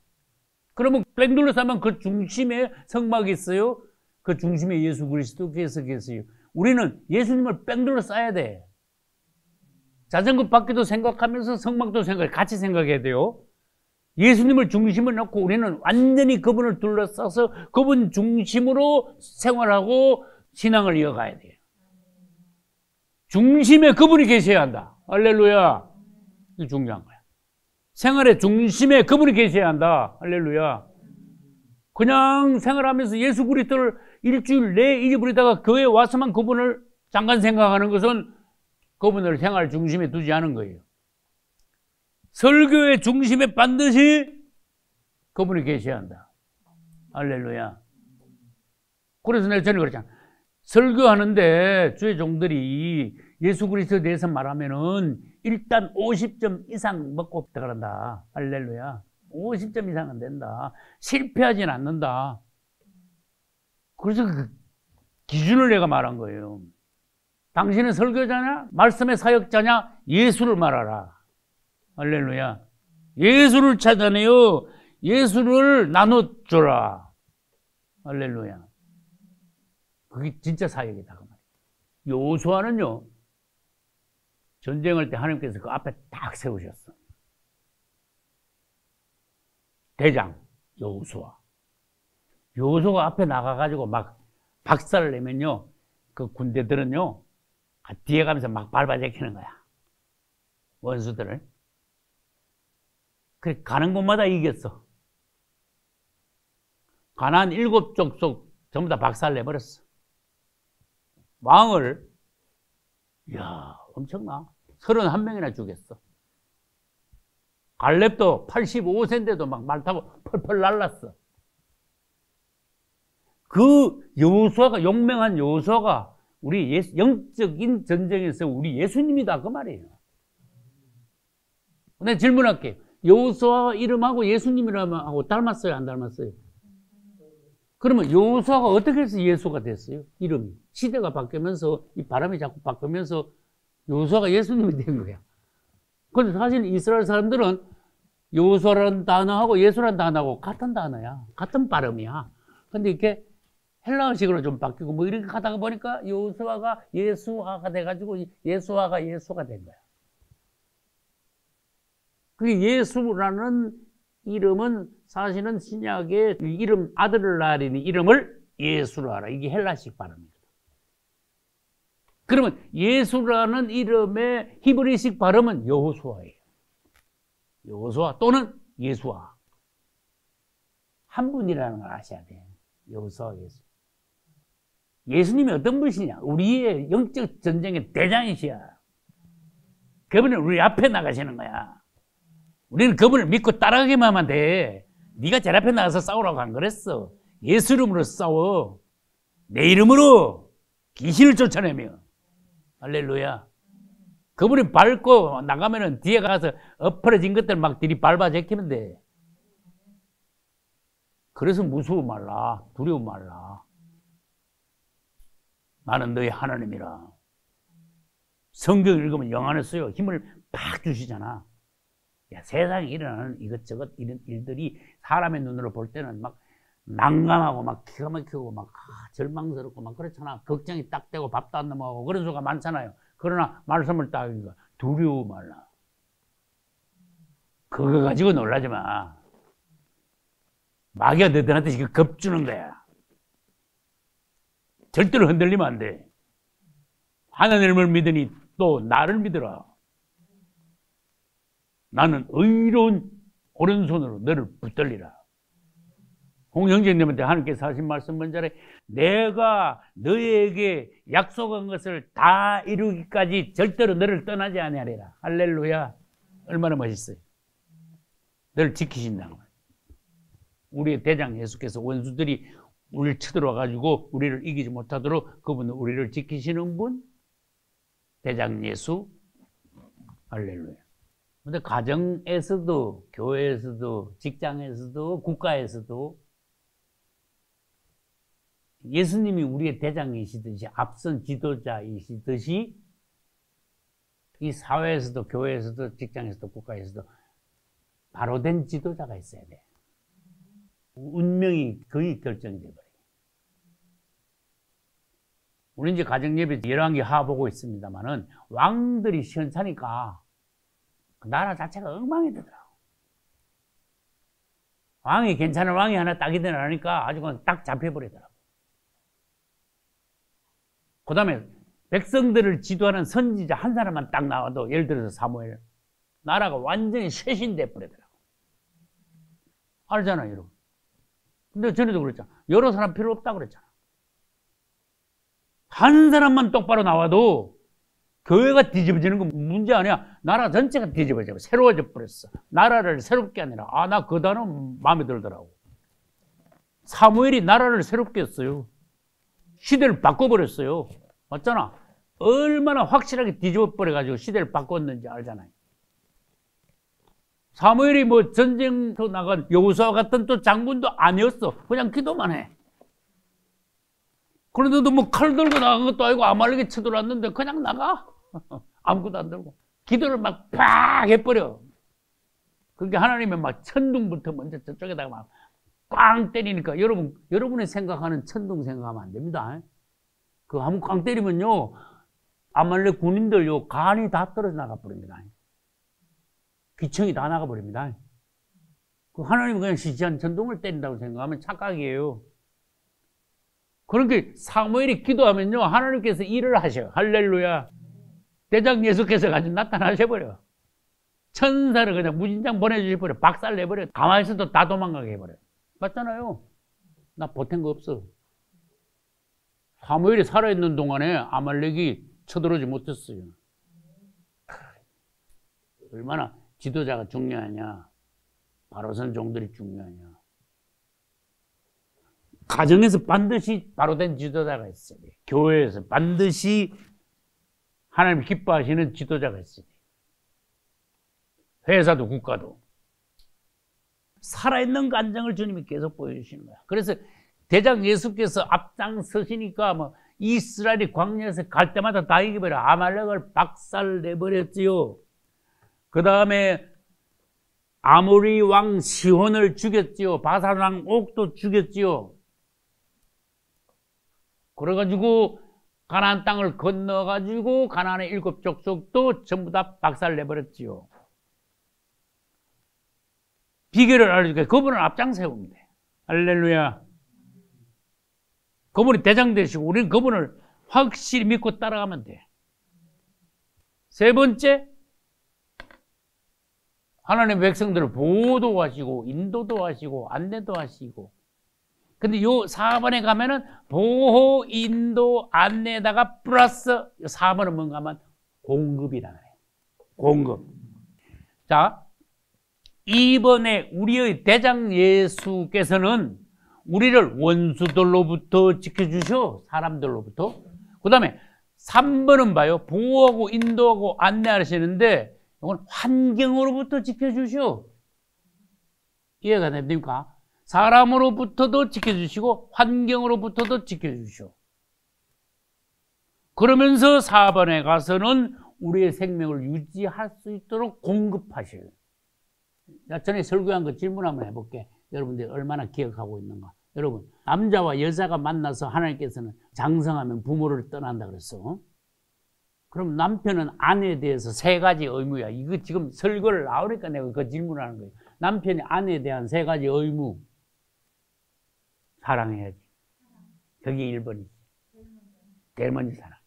그러면 뺑 둘러싸면 그 중심에 성막이 있어요. 그 중심에 예수 그리스도께서 계세요. 우리는 예수님을 뺑 둘러싸야 돼. 자전거 바퀴도 생각하면서 성막도 같이 생각해야 돼요. 예수님을 중심을 놓고 우리는 완전히 그분을 둘러싸서 그분 중심으로 생활하고 신앙을 이어가야 돼요. 중심에 그분이 계셔야 한다. 할렐루야. 이게 중요한 거야. 생활의 중심에 그분이 계셔야 한다. 할렐루야. 그냥 생활하면서 예수 그리스도를 일주일 내에 잊어버리다가 교회에 와서만 그분을 잠깐 생각하는 것은 그분을 생활 중심에 두지 않은 거예요. 설교의 중심에 반드시 그분이 계셔야 한다. 할렐루야. 그래서 내가 전에 그랬잖아. 설교하는데 주의 종들이 예수 그리스도에 대해서 말하면은 일단 50점 이상 먹고 들어간다. 할렐루야. 50점 이상은 된다. 실패하진 않는다. 그래서 그 기준을 내가 말한 거예요. 당신은 설교자냐? 말씀의 사역자냐? 예수를 말하라. 할렐루야. 예수를 찾아내요. 예수를 나눠줘라. 할렐루야. 그게 진짜 사역이다. 그 말이에요. 여호수아는요, 전쟁할 때 하나님께서 그 앞에 딱 세우셨어. 대장, 여호수아. 여호수아가 앞에 나가가지고 막 박살을 내면요, 그 군대들은요, 뒤에 가면서 막 밟아제키는 거야. 원수들을. 그래, 가는 곳마다 이겼어. 가나안 7족속 전부 다 박살 내버렸어. 왕을, 이야, 엄청나. 31명이나 죽였어. 갈렙도 85세인데도 막 말 타고 펄펄 날랐어. 그 여호수아가, 용맹한 여호수아가 우리 영적인 전쟁에서 우리 예수님이다. 그 말이에요. 내가 질문할게요. 여호수아 이름하고 예수님이라고 닮았어요? 안 닮았어요? 그러면 여호수아가 어떻게 해서 예수가 됐어요? 이름이. 시대가 바뀌면서, 이 바람이 자꾸 바뀌면서 여호수아가 예수님이 된 거야. 그런데 사실 이스라엘 사람들은 여호수아라는 단어하고 예수라는 단어하고 같은 단어야. 같은 발음이야. 근데 이렇게 헬라어식으로 좀 바뀌고 뭐 이렇게 하다가 보니까 여호수아가 예수아가 돼가지고 예수아가 예수가 된 거야. 그 예수라는 이름은 사실은 신약의 이름, 아들을 낳으리니 이름을 예수로 하라. 이게 헬라식 발음입니다. 그러면 예수라는 이름의 히브리식 발음은 여호수아예요. 여호수아 또는 예수아. 한 분이라는 걸 아셔야 돼요. 여호수아, 예수. 예수님이 어떤 분이시냐? 우리의 영적 전쟁의 대장이시야. 그분은 우리 앞에 나가시는 거야. 우리는 그분을 믿고 따라가기만 하면 돼. 네가 제일 앞에 나가서 싸우라고 안 그랬어. 예수 이름으로 싸워. 내 이름으로 귀신을 쫓아내며. 할렐루야. 그분이 밟고 나가면은 뒤에 가서 엎어진 것들 막 들이밟아 제키면 돼. 그래서 무서워 말라. 두려워 말라. 나는 너의 하나님이라. 성경 읽으면 영안에 써요. 힘을 팍 주시잖아. 야, 세상에 일어나는 이것저것 이런 일들이 사람의 눈으로 볼 때는 막 난감하고 막 기가 막히고 막 절망스럽고 막 그렇잖아. 걱정이 딱 되고 밥도 안 넘어가고 그런 수가 많잖아요. 그러나 말씀을 딱 하니까 두려워 말라. 그거 가지고 놀라지 마. 마귀가 너희들한테 지금 겁주는 거야. 절대로 흔들리면 안 돼. 하나님을 믿으니 또 나를 믿으라. 나는 의로운 오른손으로 너를 붙들리라. 홍형제님한테 하나님께서 하신 말씀 뭔지 알아요? 내가 너에게 약속한 것을 다 이루기까지 절대로 너를 떠나지 아니하리라. 할렐루야. 얼마나 멋있어요. 너를 지키신다는 거예요. 우리의 대장 예수께서 원수들이 우리를 쳐들어와 가지고 우리를 이기지 못하도록 그분은 우리를 지키시는 분, 대장 예수. 할렐루야. 근데 가정에서도, 교회에서도, 직장에서도, 국가에서도 예수님이 우리의 대장이시듯이 앞선 지도자이시듯이 이 사회에서도, 교회에서도, 직장에서도, 국가에서도 바로 된 지도자가 있어야 돼. 운명이 거의 결정이 돼버려요. 우리 이제 가정예배 열왕기 하 보고 있습니다만은 왕들이 시원찮으니까 나라 자체가 엉망이 되더라고. 왕이 괜찮은 왕이 하나 딱 일어나니까 아주 그냥 딱 잡혀버리더라고. 그 다음에 백성들을 지도하는 선지자 한 사람만 딱 나와도 예를 들어서 사무엘, 나라가 완전히 쇄신돼 버리더라고. 알잖아요, 여러분. 근데 전에도 그랬잖아. 여러 사람 필요 없다고 그랬잖아. 한 사람만 똑바로 나와도 교회가 뒤집어지는 건 문제 아니야. 나라 전체가 뒤집어져. 새로워져 버렸어. 나라를 새롭게 아니라. 나 그 단어 마음에 들더라고. 사무엘이 나라를 새롭게 했어요. 시대를 바꿔버렸어요. 맞잖아. 얼마나 확실하게 뒤집어버려가지고 시대를 바꿨는지 알잖아요. 사무엘이 뭐 전쟁터 나간 여호수아 같은 또 장군도 아니었어. 그냥 기도만 해. 그런데도 뭐 칼 들고 나간 것도 아니고 아말렉이 쳐들어왔는데 그냥 나가. 아무것도 안 들고. 기도를 막 팍 해버려. 그러니까 하나님은 막 천둥부터 먼저 저쪽에다가 막 꽝 때리니까 여러분이 생각하는 천둥 생각하면 안 됩니다. 그 한번 꽝 때리면요. 아말렉 군인들요. 간이 다 떨어져 나가 버립니다. 귀청이 다 나가 버립니다. 그 하나님은 그냥 시시한 천둥을 때린다고 생각하면 착각이에요. 그러니까 사무엘이 기도하면요. 하나님께서 일을 하셔요. 할렐루야. 대장 예수께서 가지고 나타나셔버려. 천사를 그냥 무진장 보내주셔버려. 박살내버려. 가만히 있어도 다 도망가게 해버려. 맞잖아요. 나 보탠 거 없어. 사무엘이 살아있는 동안에 아말렉이 쳐들어오지 못했어요. 얼마나 지도자가 중요하냐. 바로선 종들이 중요하냐. 가정에서 반드시 바로된 지도자가 있어야 돼. 교회에서 반드시 하나님 기뻐하시는 지도자가 있어야 돼. 회사도 국가도. 살아있는 간증을 주님이 계속 보여주시는 거야. 그래서 대장 예수께서 앞장서시니까 뭐 이스라엘이 광야에서 갈 때마다 다 이겨버려. 아말렉을 박살내버렸지요. 그 다음에 아모리 왕 시혼을 죽였지요. 바산 왕 옥도 죽였지요. 그래가지고 가나안 땅을 건너가지고 가나안의 7 족속도 전부 다 박살내버렸지요. 비결을 알려줄게. 그분을 앞장 세우면 돼. 할렐루야. 그분이 대장 되시고 우리는 그분을 확실히 믿고 따라가면 돼. 세 번째, 하나님의 백성들을 보호도 하시고 인도도 하시고 안내도 하시고. 근데 요 4번에 가면은 보호, 인도, 안내에다가 플러스 4번은 뭔가 하면 공급이라는 거예요. 공급. 자, 이번에 우리의 대장 예수께서는 우리를 원수들로부터 지켜주셔. 사람들로부터. 그 다음에 3번은 봐요. 보호하고 인도하고 안내하시는데 이건 환경으로부터 지켜주셔. 이해가 됩니까? 사람으로부터도 지켜주시고 환경으로부터도 지켜주셔. 그러면서 4번에 가서는 우리의 생명을 유지할 수 있도록 공급하실. 전에 설교한 거 질문 한번 해볼게. 여러분들이 얼마나 기억하고 있는가. 여러분, 남자와 여자가 만나서 하나님께서는 장성하면 부모를 떠난다 그랬어. 그럼 남편은 아내에 대해서 3가지 의무야. 이거 지금 설교를 나오니까 내가 그 질문하는 거예요. 남편이 아내에 대한 3가지 의무. 사랑해야지. 그게 1번이지. 제일 먼저 사랑.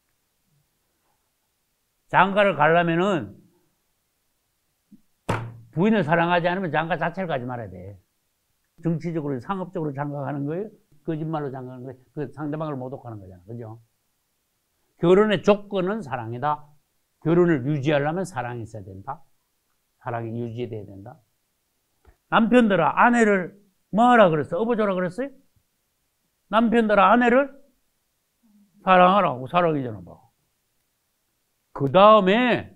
장가를 가려면은 부인을 사랑하지 않으면 장가 자체를 가지 말아야 돼. 정치적으로, 상업적으로 장가 가는 거예요? 거짓말로 장가 가는 거예요? 그 상대방을 모독하는 거잖아. 그죠? 결혼의 조건은 사랑이다. 결혼을 유지하려면 사랑이 있어야 된다. 사랑이 유지돼야 된다. 남편들아, 아내를 뭐 하라 그랬어? 업어줘라 그랬어요? 남편들아, 아내를 사랑하라고. 사랑이잖아, 뭐. 그 다음에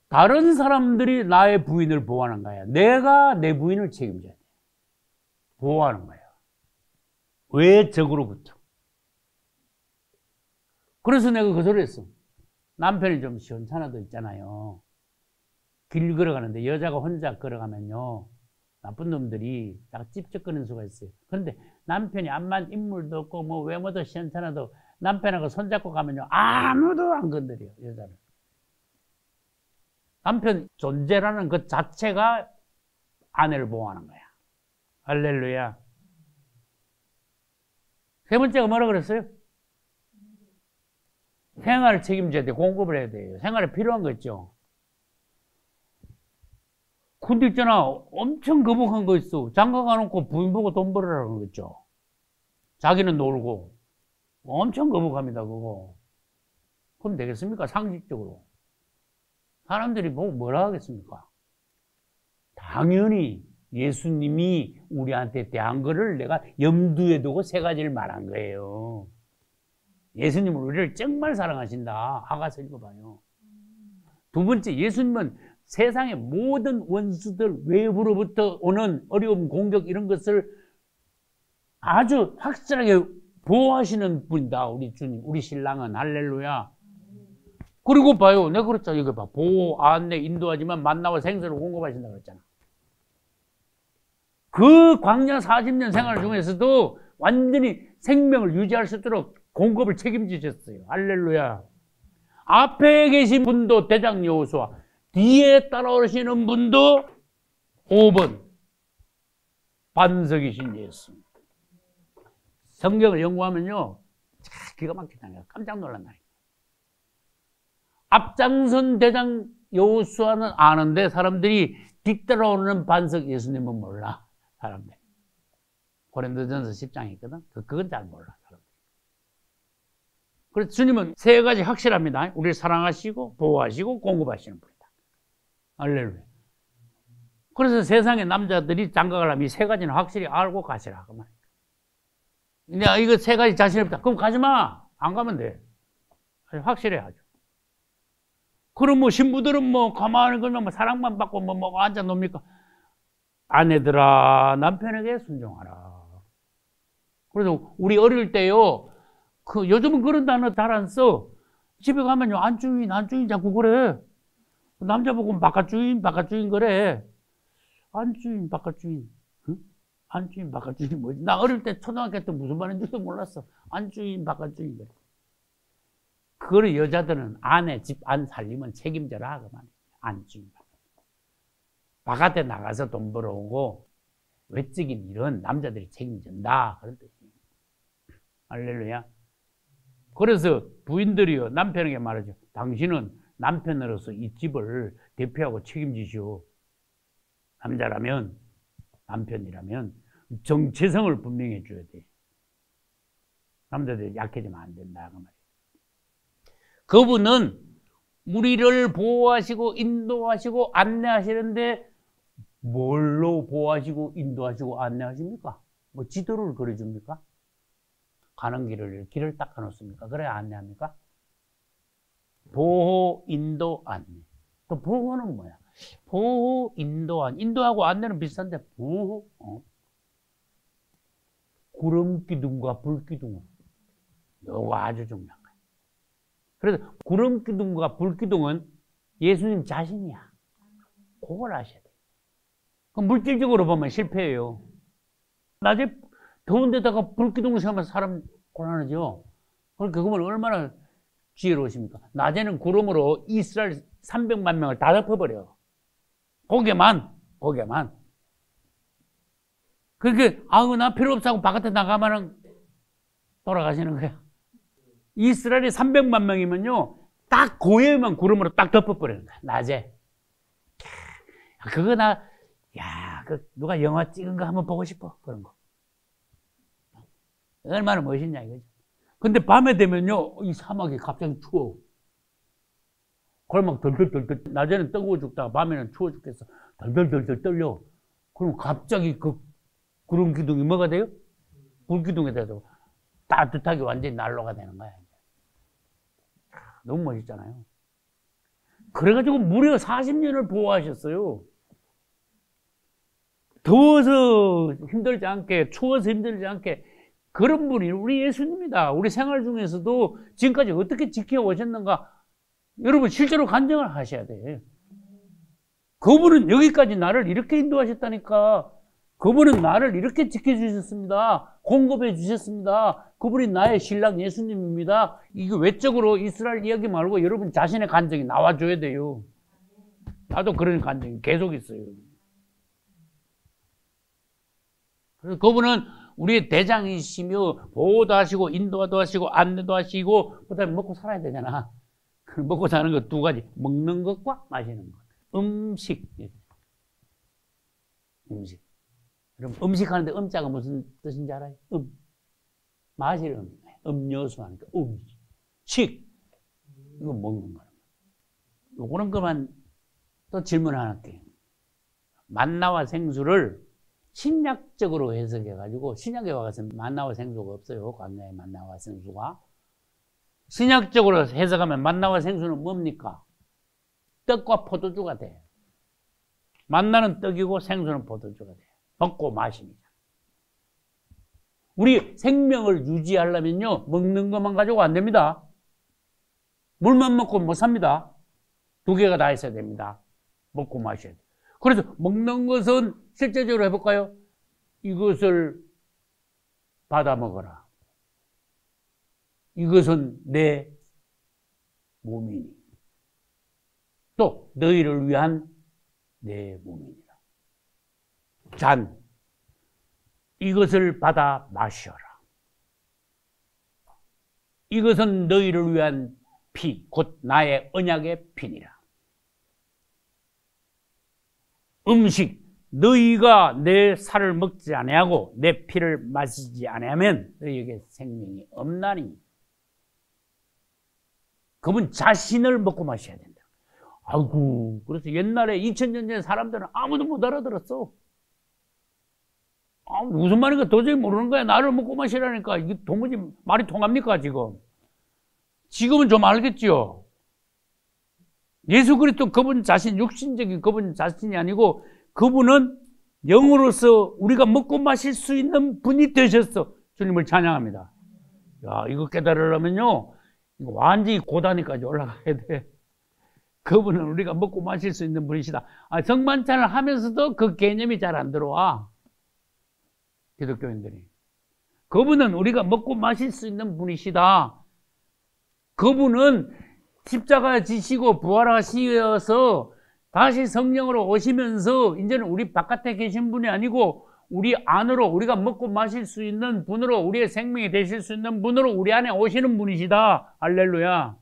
다른 사람들이 나의 부인을 보호하는 거야. 내가 내 부인을 책임져야 돼. 보호하는 거야. 외적으로부터. 그래서 내가 그 소리 했어. 남편이 좀 시원찮아도 있잖아요. 길 걸어가는데 여자가 혼자 걸어가면요, 나쁜 놈들이 딱 찝쩍거리는 수가 있어요. 그런데 남편이 암만 인물도 없고 뭐 외모도 시원찮아도 남편하고 손잡고 가면요, 아무도 안 건드려요, 여자를. 남편 존재라는 그 자체가 아내를 보호하는 거야. 할렐루야. 3번째가 뭐라 그랬어요? 생활을 책임져야 돼. 공급을 해야 돼요. 생활에 필요한 거 있죠. 근데 있잖아, 엄청 거북한 거 있어. 장가 가놓고 부인 보고 돈 벌으라는 거 있죠. 자기는 놀고. 엄청 거북합니다, 그거. 그럼 되겠습니까? 상식적으로. 사람들이 보고 뭐라 하겠습니까? 당연히 예수님이 우리한테 대한 거를 내가 염두에 두고 3가지를 말한 거예요. 예수님은 우리를 정말 사랑하신다. 아가서 읽어봐요. 2번째, 예수님은 세상의 모든 원수들, 외부로부터 오는 어려움, 공격 이런 것을 아주 확실하게 보호하시는 분이다. 우리 주님, 우리 신랑은. 할렐루야. 그리고 봐요. 내가 그랬잖아. 이거 봐. 보호, 안내, 인도하지만 만나와 생수를 공급하신다 그랬잖아. 그 광야 40년 생활 중에서도 완전히 생명을 유지할 수 있도록 공급을 책임지셨어요. 할렐루야. 앞에 계신 분도 대장 여호수아, 뒤에 따라오시는 분도 5번 반석이신 예수. 성경을 연구하면요, 기가 막히다니까. 깜짝 놀란다니까. 앞장선 대장 여호수아는 아는데 사람들이 뒤따라오는 반석 예수님은 몰라. 사람들. 고린도전서 10장에 있거든. 그건 잘 몰라. 사람들. 그래서 주님은 3가지 확실합니다. 우리를 사랑하시고 보호하시고 공급하시는 분이다. 할렐루야. 그래서 세상의 남자들이 장가가려면 이 3가지는 확실히 알고 가시라. 그 말이야. 내가 이거 3가지 자신 없다. 그럼 가지 마. 안 가면 돼. 확실해 아주. 그럼 뭐 신부들은 뭐 가만히 그냥 뭐 사랑만 받고 뭐 앉아 놉니까? 아내들아, 남편에게 순종하라. 그래서 우리 어릴 때요, 요즘은 그런 단어 잘 안 써. 집에 가면요, 안주인 자꾸 그래. 남자 보고 바깥주인 그래. 안주인, 바깥주인. 응? 안주인, 바깥주인이 뭐지? 나 어릴 때 초등학교 때 무슨 말인지도 몰랐어. 안주인, 바깥주인 그래. 그걸 여자들은 아내 집 안 살리면 책임져라. 그 말이야. 안주인. 바깥에 나가서 돈 벌어오고 외적인 일은 남자들이 책임진다. 그런 뜻이에요. 할렐루야. 그래서 부인들이요, 남편에게 말하죠. 당신은 남편으로서 이 집을 대표하고 책임지시오. 남자라면, 남편이라면 정체성을 분명히 해줘야 돼. 남자들이 약해지면 안 된다. 그 말이에요. 그분은 우리를 보호하시고 인도하시고 안내하시는데 뭘로 보호하시고 인도하시고 안내하십니까? 뭐 지도를 그려줍니까? 가는 길을 닦아놓습니까? 그래야 안내합니까? 보호, 인도, 안내. 또 보호는 뭐야? 보호, 인도, 안내. 인도하고 안내는 비슷한데 보호, 구름 기둥과 불 기둥은 요거 아주 중요한 거예요. 그래서 구름 기둥과 불 기둥은 예수님 자신이야. 그걸 아셔야 돼요. 그럼 물질적으로 보면 실패해요. 낮에 더운 데다가 불 기둥을 세우면 사람 곤란하죠. 그러니까 그러면 얼마나 지혜로우십니까? 낮에는 구름으로 이스라엘 300만 명을 다 덮어버려. 고개만. 그렇게, 나 필요 없어 하고 바깥에 나가면은 돌아가시는 거야. 이스라엘이 300만 명이면요, 딱 고해만 구름으로 딱 덮어버리는 거야, 낮에. 그거 누가 영화 찍은 거 한번 보고 싶어, 그런 거. 얼마나 멋있냐, 이거죠. 근데 밤에 되면요, 이 사막이 갑자기 추워. 골막 덜덜덜덜, 낮에는 뜨거워 죽다가 밤에는 추워 죽겠어. 덜덜덜덜 떨려. 그럼 갑자기 그 구름 기둥이 뭐가 돼요? 불 기둥이 돼서 따뜻하게 완전히 난로가 되는 거야. 너무 멋있잖아요. 그래가지고 무려 40년을 보호하셨어요. 더워서 힘들지 않게, 추워서 힘들지 않게. 그런 분이 우리 예수님이다. 우리 생활 중에서도 지금까지 어떻게 지켜오셨는가? 여러분 실제로 간증을 하셔야 돼. 그분은 여기까지 나를 이렇게 인도하셨다니까. 그분은 나를 이렇게 지켜주셨습니다. 공급해 주셨습니다. 그분이 나의 신랑 예수님입니다. 이거 외적으로 이스라엘 이야기 말고 여러분 자신의 간증이 나와줘야 돼요. 나도 그런 간증이 계속 있어요. 그래서 그분은 우리의 대장이시며 보호도 하시고 인도도 하시고 안내도 하시고 그다음에 먹고 살아야 되잖아. 먹고 사는 것 두 가지. 먹는 것과 마시는 것. 음식. 그럼 음식 하는데 음자가 무슨 뜻인지 알아요? 마실 음료수 하니까 식. 이거 먹는 거예요. 요거는 그만 또 질문 하나 할게요. 만나와 생수를 신약적으로 해석해가지고 신약에 와서 만나와 생수가 없어요. 광야에 만나와 생수가. 신약적으로 해석하면 만나와 생수는 뭡니까? 떡과 포도주가 돼. 만나는 떡이고 생수는 포도주가 돼. 먹고 마십니다. 우리 생명을 유지하려면요, 먹는 것만 가지고 안 됩니다. 물만 먹고 못 삽니다. 두 개가 다 있어야 됩니다. 먹고 마셔야 돼요. 그래서 먹는 것은 실제적으로 해볼까요? 이것을 받아 먹어라. 이것은 내 몸이니. 또 너희를 위한 내 몸이니라. 잔. 이것을 받아 마셔라. 이것은 너희를 위한 피, 곧 나의 언약의 피니라. 음식. 너희가 내 살을 먹지 아니하고 내 피를 마시지 아니하면 너희에게 생명이 없나니. 그분 자신을 먹고 마셔야 된다. 아이고, 그래서 옛날에 2000년 전 사람들은 아무도 못 알아들었어. 무슨 말인가 도저히 모르는 거야. 나를 먹고 마시라니까. 이게 도무지 말이 통합니까, 지금? 지금은 좀 알겠죠? 예수 그리스도 그분 자신, 육신적인 그분 자신이 아니고 그분은 영으로서 우리가 먹고 마실 수 있는 분이 되셨어. 주님을 찬양합니다. 야, 이거 깨달으려면요, 이거 완전히 고단위까지 올라가야 돼. 그분은 우리가 먹고 마실 수 있는 분이시다. 성만찬을 하면서도 그 개념이 잘 안 들어와. 기독교인들이. 그분은 우리가 먹고 마실 수 있는 분이시다. 그분은 십자가 지시고 부활하시어서 다시 성령으로 오시면서 이제는 우리 바깥에 계신 분이 아니고 우리 안으로 우리가 먹고 마실 수 있는 분으로 우리의 생명이 되실 수 있는 분으로 우리 안에 오시는 분이시다. 할렐루야.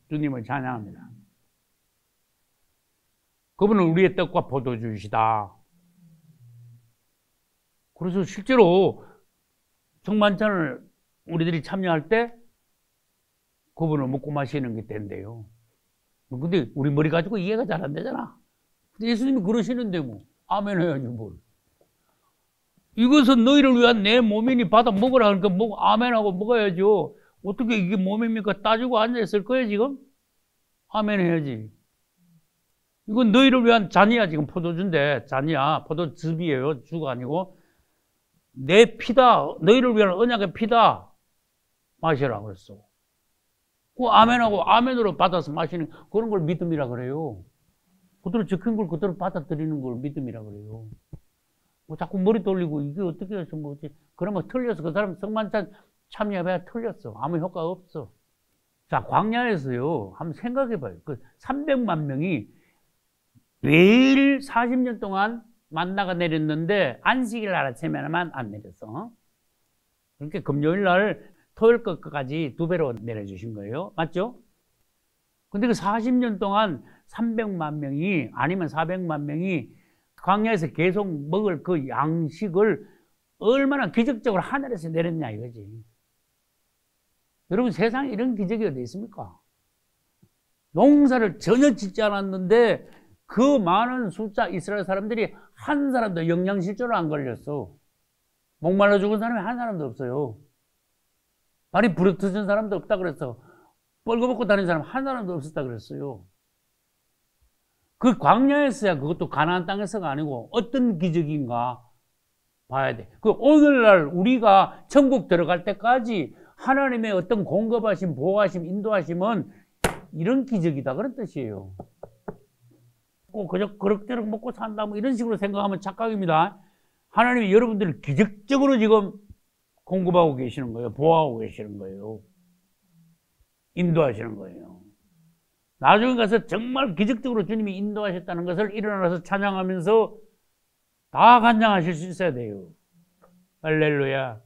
주님을 찬양합니다. 그분은 우리의 떡과 포도주이시다. 그래서 실제로 성만찬을 우리들이 참여할 때 그분을 먹고 마시는 게 된대요. 근데 우리 머리 가지고 이해가 잘 안 되잖아. 근데 예수님이 그러시는데 뭐. 아멘 해야지 뭘. 이것은 너희를 위한 내 몸이니 받아 먹으라 하니까 아멘하고 먹어야죠. 어떻게 이게 몸입니까? 따지고 앉아있을 거예요 지금? 아멘 해야지. 이건 너희를 위한 잔이야. 지금 포도주인데 잔이야. 포도즙이에요. 주가 아니고. 내 피다. 너희를 위한 언약의 피다. 마시라 그랬어. 그 아멘하고 아멘으로 받아서 마시는 그런 걸 믿음이라 그래요. 그대로 적힌 걸 그대로 받아들이는 걸 믿음이라 그래요. 뭐 자꾸 머리 돌리고 이게 어떻게 해서 뭐지? 그러면 틀렸어. 그 사람 성만찬 참여해봐야 틀렸어. 아무 효과 없어. 자, 광야에서요. 한번 생각해봐요. 그 300만 명이 매일 40년 동안 만나가 내렸는데 안식일 날 아침에만 안 내렸어. 그러니까 금요일 날 토요일 것까지 2배로 내려주신 거예요. 맞죠? 근데 그 40년 동안 300만 명이 아니면 400만 명이 광야에서 계속 먹을 그 양식을 얼마나 기적적으로 하늘에서 내렸냐 이거지. 여러분 세상에 이런 기적이 어디 있습니까? 농사를 전혀 짓지 않았는데 그 많은 숫자 이스라엘 사람들이 한 사람도 영양실조로 안 걸렸어. 목말라 죽은 사람이 한 사람도 없어요. 발이 부르 터진 사람도 없다 그랬어. 뻘거벗고 다니는 사람 한 사람도 없었다 그랬어요. 그 광야에서야 그것도 가나안 땅에서가 아니고 어떤 기적인가 봐야 돼. 그 오늘날 우리가 천국 들어갈 때까지 하나님의 어떤 공급하심, 보호하심, 인도하심은 이런 기적이다 그런 뜻이에요. 꼭 그저 그럭저럭 먹고 산다 뭐 이런 식으로 생각하면 착각입니다. 하나님이 여러분들을 기적적으로 지금 공급하고 계시는 거예요. 보호하고 계시는 거예요. 인도하시는 거예요. 나중에 가서 정말 기적적으로 주님이 인도하셨다는 것을 일어나서 찬양하면서 다 간장하실 수 있어야 돼요. 할렐루야.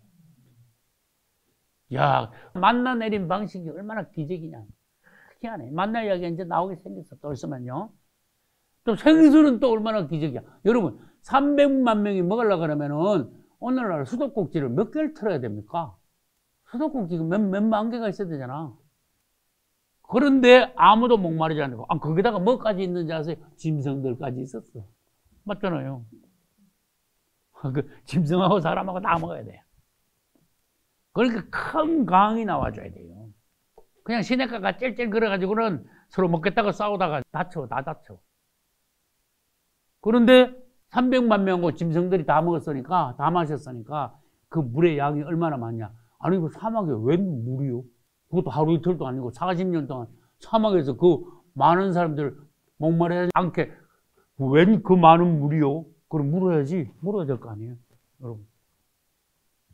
야, 만나 내린 방식이 얼마나 기적이냐. 희한해. 만나 이야기가 이제 나오게 생겼어. 또 있으면요. 또 생수는 또 얼마나 기적이야. 여러분, 300만 명이 먹으려고 그러면은 오늘날 수도꼭지를 몇 개를 틀어야 됩니까? 수도꼭지가 몇만 개가 있어야 되잖아. 그런데 아무도 목마르지 않고, 거기다가 뭐까지 있는지 아세요? 짐승들까지 있었어. 맞잖아요. 그 짐승하고 사람하고 다 먹어야 돼요. 그러니까 큰 강이 나와줘야 돼요. 그냥 시냇가가 찔찔 걸어가지고는 서로 먹겠다고 싸우다가 다 다쳐. 그런데 300만 명하고 짐승들이 다 먹었으니까, 다 마셨으니까 그 물의 양이 얼마나 많냐. 아니, 그 사막에 웬 물이요? 그것도 하루 이틀도 아니고 40년 동안 사막에서 그 많은 사람들 목마르지 않게 웬 그 많은 물이요? 그럼 물어야 될 거 아니에요, 여러분.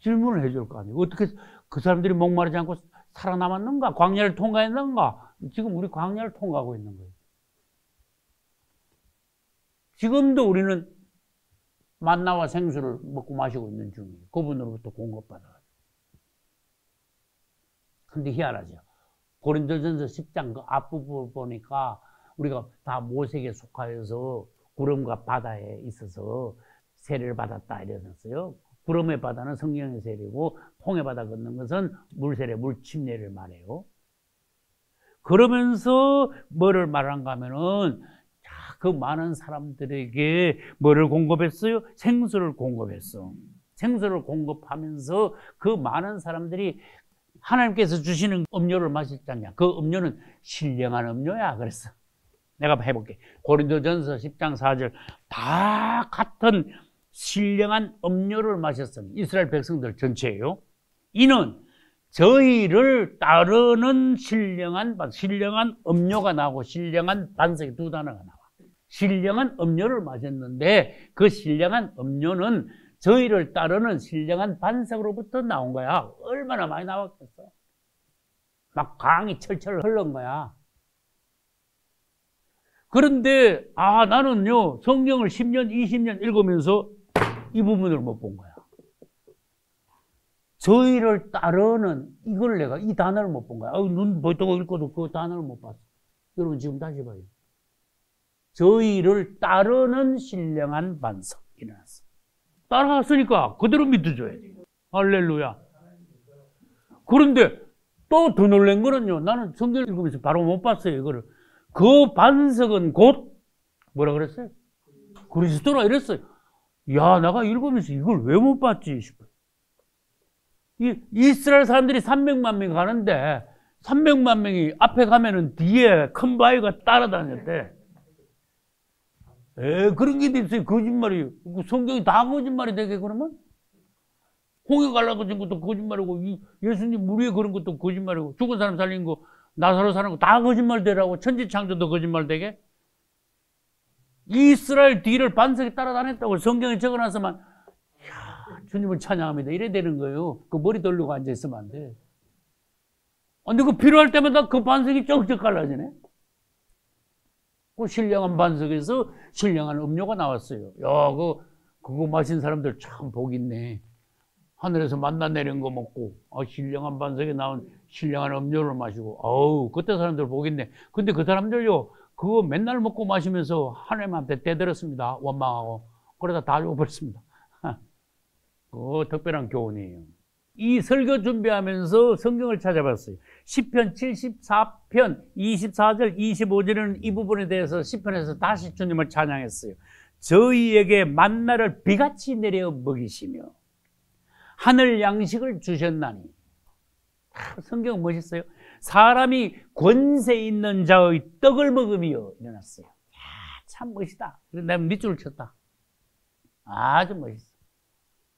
질문을 해줄 거 아니에요. 어떻게 그 사람들이 목마르지 않고 살아남았는가? 광야를 통과했는가? 지금 우리 광야를 통과하고 있는 거예요. 지금도 우리는 만나와 생수를 먹고 마시고 있는 중이에요. 그분으로부터 공급받아가지고. 근데 희한하죠. 고린도전서 10장 그 앞부분을 보니까 우리가 다 모세에게 속하여서 구름과 바다에 있어서 세례를 받았다 이랬어요. 구름의 바다는 성령의 세례고 홍해 바다 걷는 것은 물세례, 물침례를 말해요. 그러면서 뭐를 말한가 하면은 그 많은 사람들에게 뭐를 공급했어요? 생수를 공급했어. 생수를 공급하면서 그 많은 사람들이 하나님께서 주시는 음료를 마셨잖냐. 그 음료는 신령한 음료야 그랬어. 내가 해볼게. 고린도전서 10장 4절 다 같은 신령한 음료를 마셨으니 이스라엘 백성들 전체예요. 이는 저희를 따르는 신령한 음료가 나오고 신령한 반석이 두 단어가 나와. 신령한 음료를 마셨는데 그 신령한 음료는 저희를 따르는 신령한 반석으로부터 나온 거야. 얼마나 많이 나왔겠어. 막 강이 철철 흘른 거야. 그런데 나는요 성경을 10년 20년 읽으면서 이 부분을 못 본 거야. 저희를 따르는 이걸 내가 이 단어를 못 본 거야. 눈 벌떡 읽고도 그 단어를 못 봤어. 여러분 지금 다시 봐요. 저희를 따르는 신령한 반석 일어났어. 따라갔으니까 그대로 믿어줘야 돼. 할렐루야. 그런데 또 더 놀란 거는요. 나는 성경 읽으면서 바로 못 봤어요. 이거를. 그 반석은 곧 뭐라 그랬어요? 그리스도라 이랬어요. 야, 내가 읽으면서 이걸 왜 못 봤지 싶어요. 이스라엘 사람들이 300만 명 가는데 300만 명이 앞에 가면은 뒤에 큰 바위가 따라다녔대. 그런 게 있어요. 거짓말이에요. 성경이 다 거짓말이 되게 그러면? 홍해 갈라진 것도 거짓말이고, 예수님 물 위에 그런 것도 거짓말이고, 죽은 사람 살린 거, 나사로 사는 거 다 거짓말 되라고, 천지창조도 거짓말 되게? 이스라엘 뒤를 반석이 따라다녔다고 성경에 적어놨으면, 이야, 주님을 찬양합니다. 이래 되는 거예요. 그 머리 돌리고 앉아있으면 안 돼. 근데 그 필요할 때마다 그 반석이 쩍쩍 갈라지네? 그 신령한 반석에서 신령한 음료가 나왔어요. 야, 그거 마신 사람들 참 복 있네. 하늘에서 만나 내린 거 먹고, 신령한 반석에 나온 신령한 음료를 마시고, 그때 사람들 복 있네. 근데 그 사람들요, 그거 맨날 먹고 마시면서 하나님한테 떼들었습니다. 원망하고. 그러다 다 죽어버렸습니다. 그거 특별한 교훈이에요. 이 설교 준비하면서 성경을 찾아봤어요. 시편 74편 24절 25절은 이 부분에 대해서 시편에서 다시 주님을 찬양했어요. 저희에게 만나를 비같이 내려 먹이시며 하늘 양식을 주셨나니. 성경은 멋있어요. 사람이 권세 있는 자의 떡을 먹으며 일어났어요. 참 멋있다. 내가 밑줄을 쳤다. 아주 멋있어.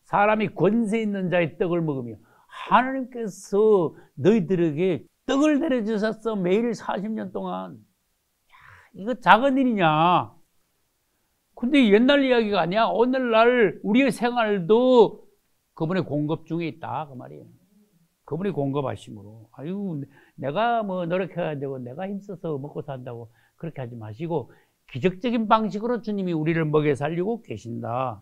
사람이 권세 있는 자의 떡을 먹으며 하나님께서 너희들에게 떡을 내려주셨어. 매일 40년 동안. 이거 작은 일이냐? 근데 옛날 이야기가 아니야. 오늘날 우리의 생활도 그분의 공급 중에 있다. 그 말이에요. 그분이 공급하심으로. 내가 뭐 노력해야 되고 내가 힘써서 먹고 산다고 그렇게 하지 마시고 기적적인 방식으로 주님이 우리를 먹여 살리고 계신다.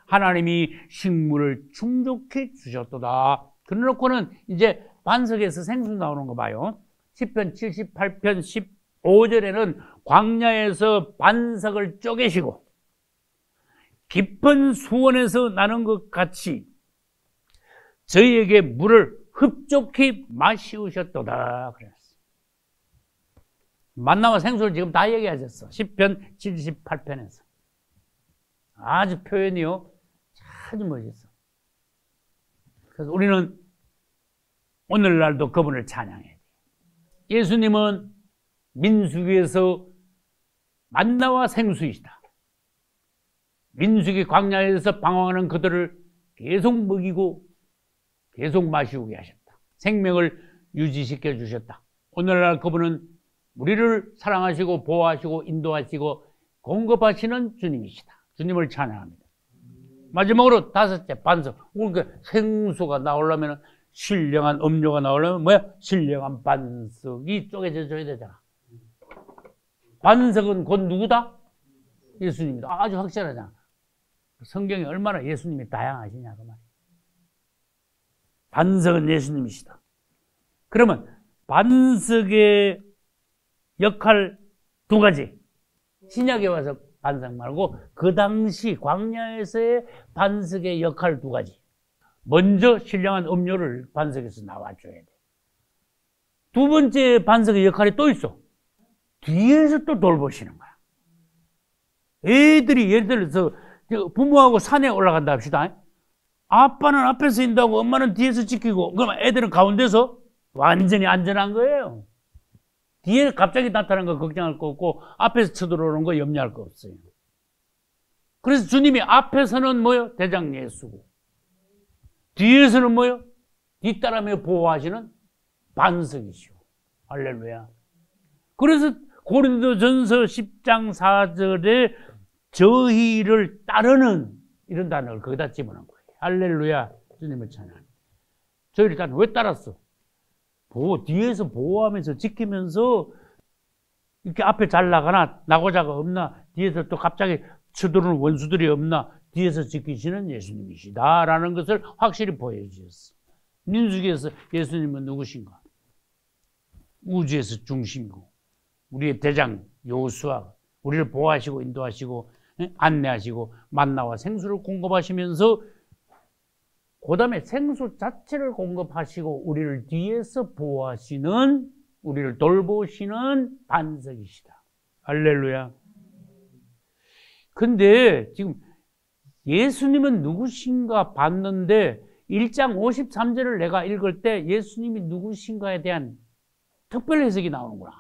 하나님이 식물을 충족히 주셨도다. 그래놓고는 이제 반석에서 생수 나오는 거 봐요. 시편 78편 15절에는 광야에서 반석을 쪼개시고 깊은 수원에서 나는 것 같이 저희에게 물을 흡족히 마시우셨도다. 그랬어요. 만나와 생수를 지금 다 얘기하셨어. 시편 78편에서. 아주 표현이요. 아주 멋있어. 그래서 우리는 오늘날도 그분을 찬양해야 돼요. 예수님은 민수기에서 만나와 생수이시다. 민수기 광야에서 방황하는 그들을 계속 먹이고 계속 마시우게 하셨다. 생명을 유지시켜 주셨다. 오늘날 그분은 우리를 사랑하시고 보호하시고 인도하시고 공급하시는 주님이시다. 주님을 찬양합니다. 마지막으로 다섯째 반석. 그러니까 생수가 나오려면 신령한 음료가 나오려면 뭐야? 신령한 반석이 쪼개져 줘야 되잖아. 반석은 곧 누구다? 예수님이다. 아주 확실하잖아. 성경이 얼마나 예수님이 다양하시냐 그 말이야. 반석은 예수님이시다. 그러면 반석의 역할 두 가지. 신약에 와서 반석 말고 그 당시 광야에서의 반석의 역할 두 가지. 먼저 신령한 음료를 반석에서 나와줘야 돼. 두 번째 반석의 역할이 또 있어. 뒤에서 또 돌보시는 거야. 애들이 예를 들어서 부모하고 산에 올라간다 합시다. 아빠는 앞에서 인도하고 엄마는 뒤에서 지키고 그러면 애들은 가운데서 완전히 안전한 거예요. 뒤에 갑자기 나타난 거 걱정할 거 없고 앞에서 쳐들어오는 거 염려할 거 없어요. 그래서 주님이 앞에서는 뭐요? 대장 예수고 뒤에서는 뭐요? 뒤따라며 보호하시는 반석이시오. 할렐루야. 그래서 고린도전서 10장 4절에 저희를 따르는 이런 단어를 거기다 집어넣은 거예요. 할렐루야. 주님을 찬양합니다. 저희를 따르는 왜 따랐어? 뒤에서 보호하면서 지키면서 이렇게 앞에 잘 나가나 나고자가 없나 뒤에서 또 갑자기 쳐들어오는 원수들이 없나 뒤에서 지키시는 예수님이시다 라는 것을 확실히 보여주셨어. 민수기에서 예수님은 누구신가? 우주에서 중심이고 우리의 대장 여호수아 우리를 보호하시고 인도하시고 안내하시고 만나와 생수를 공급하시면서 그 다음에 생수 자체를 공급하시고 우리를 뒤에서 보호하시는 우리를 돌보시는 반석이시다. 할렐루야. 근데 지금 예수님은 누구신가 봤는데 1장 53절을 내가 읽을 때 예수님이 누구신가에 대한 특별 해석이 나오는구나.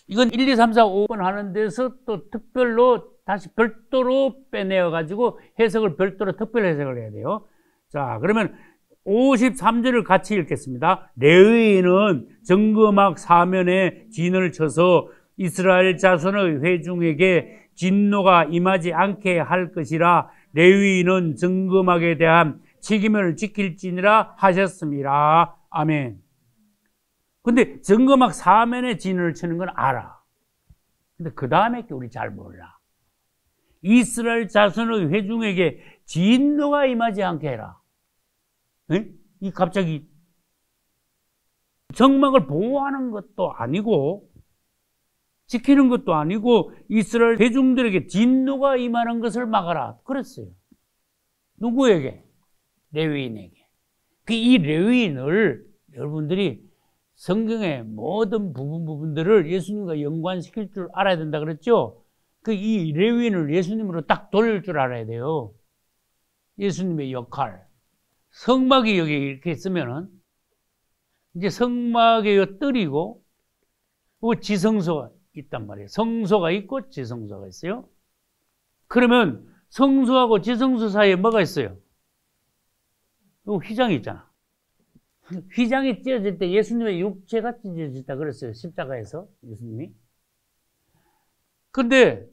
이건 1, 2, 3, 4, 5번 하는 데서 또 특별로 다시 별도로 빼내어 가지고 해석을 별도로 특별 해석을 해야 돼요. 자, 그러면 53절을 같이 읽겠습니다. 레위인은 정금막 사면에 진을 쳐서 이스라엘 자손의 회중에게 진노가 임하지 않게 할 것이라. 레위인은 정금막에 대한 책임을 지킬지니라 하셨습니다. 아멘. 근데 정금막 사면에 진을 치는 건 알아. 근데 그 다음에 우리 잘 몰라. 이스라엘 자손의 회중에게 진노가 임하지 않게 해라. 이 갑자기 정막을 보호하는 것도 아니고 지키는 것도 아니고 이스라엘 회중들에게 진노가 임하는 것을 막아라 그랬어요. 누구에게? 레위인에게. 이 레위인을 여러분들이 성경의 모든 부분들을 예수님과 연관시킬 줄 알아야 된다 그랬죠? 이 레위인을 예수님으로 딱 돌릴 줄 알아야 돼요. 예수님의 역할. 성막이 여기 이렇게 있으면은 이제 성막의 뜰이고 지성소가 있단 말이에요. 성소가 있고 지성소가 있어요. 그러면 성소하고 지성소 사이에 뭐가 있어요? 휘장이 있잖아. 휘장이 찢어질 때 예수님의 육체가 찢어졌다 그랬어요. 십자가에서 예수님이. 근데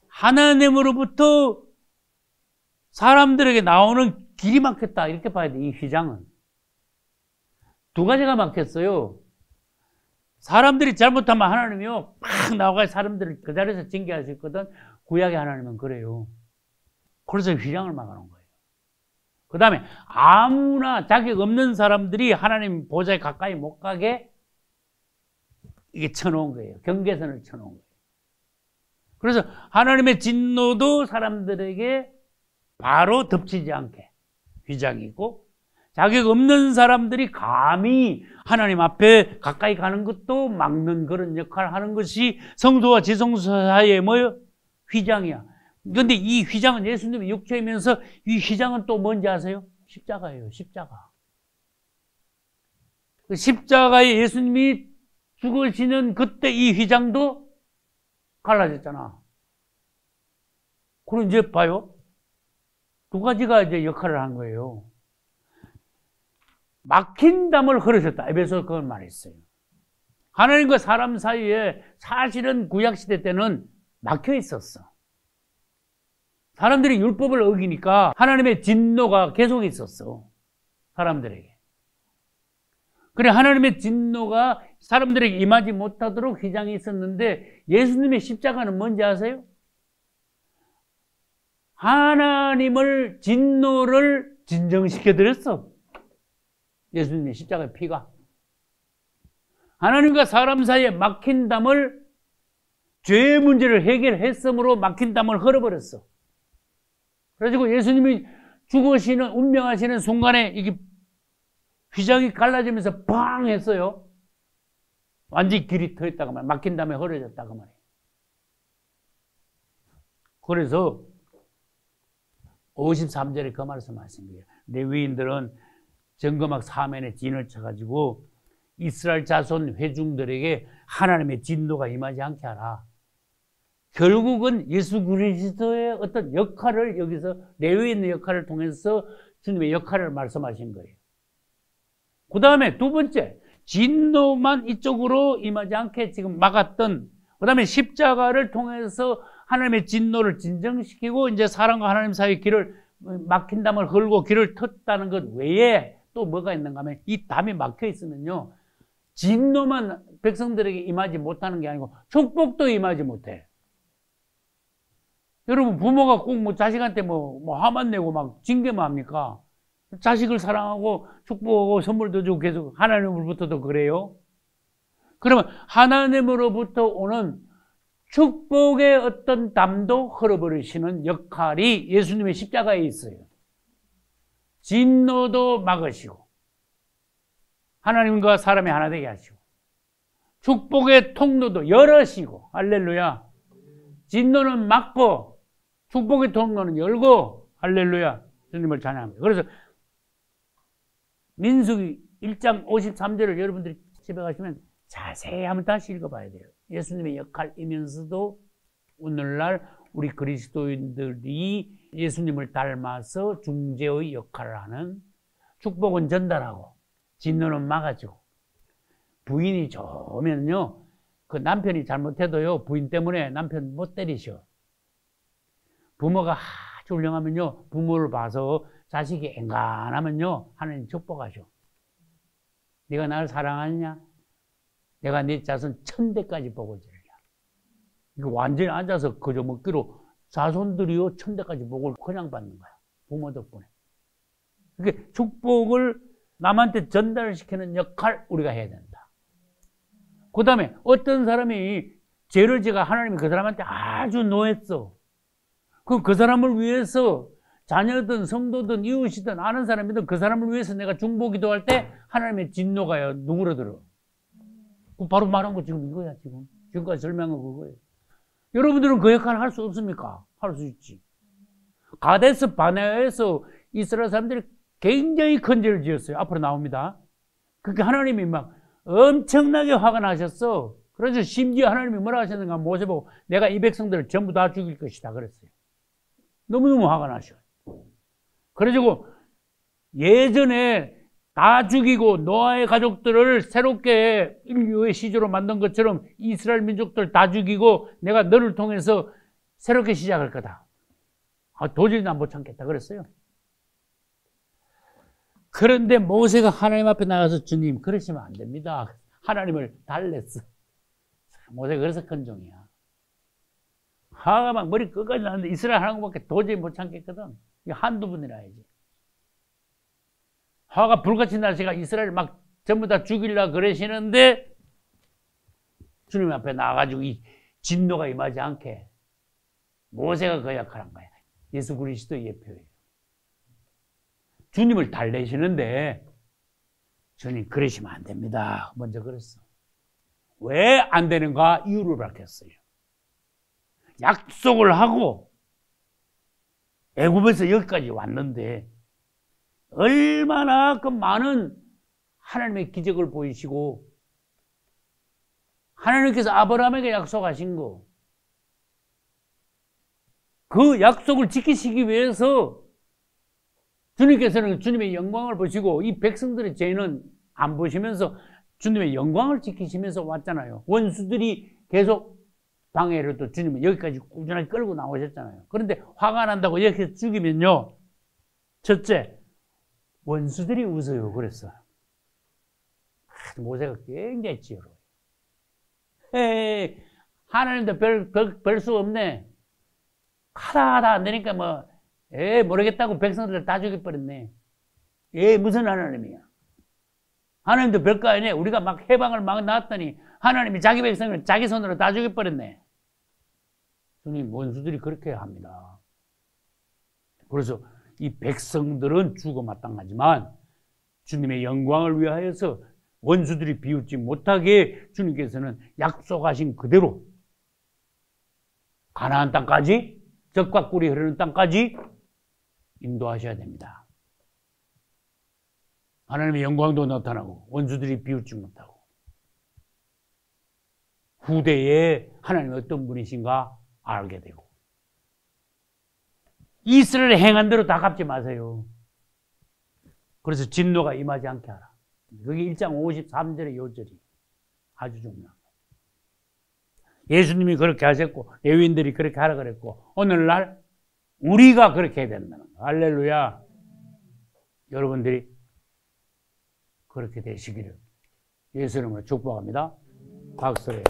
하나님으로부터 사람들에게 나오는 길이 막혔다 이렇게 봐야 돼. 이 휘장은 두 가지가 막혔어요. 사람들이 잘못하면 하나님이요 막 나와서 사람들을 그 자리에서 징계할 수 있거든. 구약의 하나님은 그래요. 그래서 휘장을 막아놓은 거예요. 그 다음에 아무나 자격 없는 사람들이 하나님 보좌에 가까이 못 가게 이게 쳐놓은 거예요. 경계선을 쳐놓은 거예요. 그래서 하나님의 진노도 사람들에게 바로 덮치지 않게 휘장이 있고, 자격 없는 사람들이 감히 하나님 앞에 가까이 가는 것도 막는 그런 역할을 하는 것이 성소와 지성소 사이에 뭐예요? 휘장이야. 그런데 이 휘장은 예수님의 육체이면서 이 휘장은 또 뭔지 아세요? 십자가예요. 십자가. 십자가에 예수님이 죽으시는 그때 이 휘장도 갈라졌잖아. 그럼 이제 봐요. 두 가지가 이제 역할을 한 거예요. 막힌 담을 걸으셨다. 에베소 그걸 말했어요. 하나님과 사람 사이에 사실은 구약시대 때는 막혀 있었어. 사람들이 율법을 어기니까 하나님의 진노가 계속 있었어. 사람들에게. 그래, 하나님의 진노가 사람들에게 임하지 못하도록 휘장이 있었는데, 예수님의 십자가는 뭔지 아세요? 하나님을 진노를 진정시켜드렸어. 예수님의 십자가의 피가. 하나님과 사람 사이에 막힌 담을, 죄의 문제를 해결했으므로 막힌 담을 헐어버렸어. 그래가지고 예수님이 죽으시는, 운명하시는 순간에 이게 휘장이 갈라지면서 팡 했어요. 완전히 길이 터있다고 말이에요. 막힌 담에 헐어졌다고 말이에요. 그래서 53절에 그 말씀하신 거예요. 레위인들은 정금막 사면에 진을 쳐가지고 이스라엘 자손 회중들에게 하나님의 진노가 임하지 않게 하라. 결국은 예수 그리스도의 어떤 역할을 여기서 레위인의 역할을 통해서 주님의 역할을 말씀하신 거예요. 그 다음에 두 번째, 진노만 이쪽으로 임하지 않게 지금 막았던, 그 다음에 십자가를 통해서 하나님의 진노를 진정시키고 이제 사람과 하나님 사이의 길을, 막힌 담을 헐고 길을 텄다는 것 외에 또 뭐가 있는가 하면, 이 담이 막혀 있으면요, 진노만 백성들에게 임하지 못하는 게 아니고 축복도 임하지 못해. 여러분, 부모가 꼭 뭐 자식한테 뭐 화만 내고 막 징계만 합니까? 자식을 사랑하고 축복하고 선물도 주고 계속 하나님으로부터도 그래요. 그러면 하나님으로부터 오는 축복의 어떤 담도 헐어버리시는 역할이 예수님의 십자가에 있어요. 진노도 막으시고 하나님과 사람이 하나 되게 하시고 축복의 통로도 열으시고, 할렐루야. 진노는 막고 축복의 통로는 열고 할렐루야 주님을 찬양합니다. 그래서 민수기 1장 53절을 여러분들이 집에 가시면 자세히 한번 다시 읽어봐야 돼요. 예수님의 역할이면서도 오늘날 우리 그리스도인들이 예수님을 닮아서 중재의 역할을 하는, 축복은 전달하고 진노는 막아주고, 부인이 좋으면요 그 남편이 잘못해도요 부인 때문에 남편 못 때리셔. 부모가 아주 훌륭하면요 부모를 봐서 자식이 앵간하면요 하나님 축복하셔. 네가 나를 사랑하느냐? 내가 네 자손 1000대까지 복을 주리라. 이거 완전히 앉아서 그저 먹기로 자손들이요 1000대까지 복을 그냥 받는 거야. 부모 덕분에. 그러니까 축복을 남한테 전달시키는 역할 우리가 해야 된다. 그 다음에 어떤 사람이 죄를 지가 하나님이 그 사람한테 아주 노했어. 그럼 그 사람을 위해서 자녀든 성도든 이웃이든 아는 사람이든 그 사람을 위해서 내가 중보기도할 때 하나님의 진노가 누그러들어. 바로 말한 거 지금 이거야. 지금까지 설명한 거 그거예요. 여러분들은 그 역할을 할 수 없습니까? 할 수 있지. 가데스 바네아에서 이스라엘 사람들이 굉장히 큰 죄를 지었어요. 앞으로 나옵니다. 그러니까 하나님이 막 엄청나게 화가 나셨어. 그래서 심지어 하나님이 뭐라 하셨는가 모세 보고 내가 이 백성들을 전부 다 죽일 것이다 그랬어요. 너무너무 화가 나셔. 그래가지고 예전에 다 죽이고 노아의 가족들을 새롭게 인류의 시조로 만든 것처럼 이스라엘 민족들 다 죽이고 내가 너를 통해서 새롭게 시작할 거다. 도저히 난 못 참겠다 그랬어요. 그런데 모세가 하나님 앞에 나가서 주님 그러시면 안 됩니다. 하나님을 달랬어. 모세가 그래서 큰 종이야. 화가 막 머리 끝까지 나는데 이스라엘 하나님밖에 도저히 못 참겠거든. 한두 분이라 해야지. 화가 불같이 나시가 이스라엘 막 전부 다 죽이려고 그러시는데 주님 앞에 나가지고 이 진노가 임하지 않게 모세가 그 역할을 한 거야. 예수 그리스도의 예표예요. 주님을 달래시는데 주님 그러시면 안 됩니다. 먼저 그랬어. 왜 안 되는가 이유를 밝혔어요. 약속을 하고 애굽에서 여기까지 왔는데 얼마나 그 많은 하나님의 기적을 보이시고 하나님께서 아브라함에게 약속하신 거, 그 약속을 지키시기 위해서 주님께서는 주님의 영광을 보시고 이 백성들의 죄는 안 보시면서 주님의 영광을 지키시면서 왔잖아요. 원수들이 계속 방해를 또 주님은 여기까지 꾸준하게 끌고 나오셨잖아요. 그런데 화가 난다고 이렇게 죽이면요, 첫째 원수들이 웃어요. 그랬어. 모세가 굉장히 지혜로워요. 에이, 하나님도 별 수 없네. 하다 안 되니까 모르겠다고 백성들을 다 죽여버렸네. 무슨 하나님이야. 하나님도 별거 아니네. 우리가 막 해방을 막 나왔더니 하나님이 자기 백성을 자기 손으로 다 죽여버렸네. 주님, 원수들이 그렇게 합니다. 그래서 이 백성들은 죽어 마땅하지만 주님의 영광을 위하여서 원수들이 비웃지 못하게 주님께서는 약속하신 그대로 가나안 땅까지, 젖과 꿀이 흐르는 땅까지 인도하셔야 됩니다. 하나님의 영광도 나타나고 원수들이 비웃지 못하고 후대에 하나님이 어떤 분이신가 알게 되고, 이스라엘의 행한 대로 다 갚지 마세요. 그래서 진노가 임하지 않게 하라. 그게 1장 53절의 요절이 아주 중요한 거예요. 예수님이 그렇게 하셨고 레위인들이 그렇게 하라 그랬고 오늘날 우리가 그렇게 해야 된다는 거예요. 할렐루야. 여러분들이 그렇게 되시기를 예수 이름으로 축복합니다. 박수를.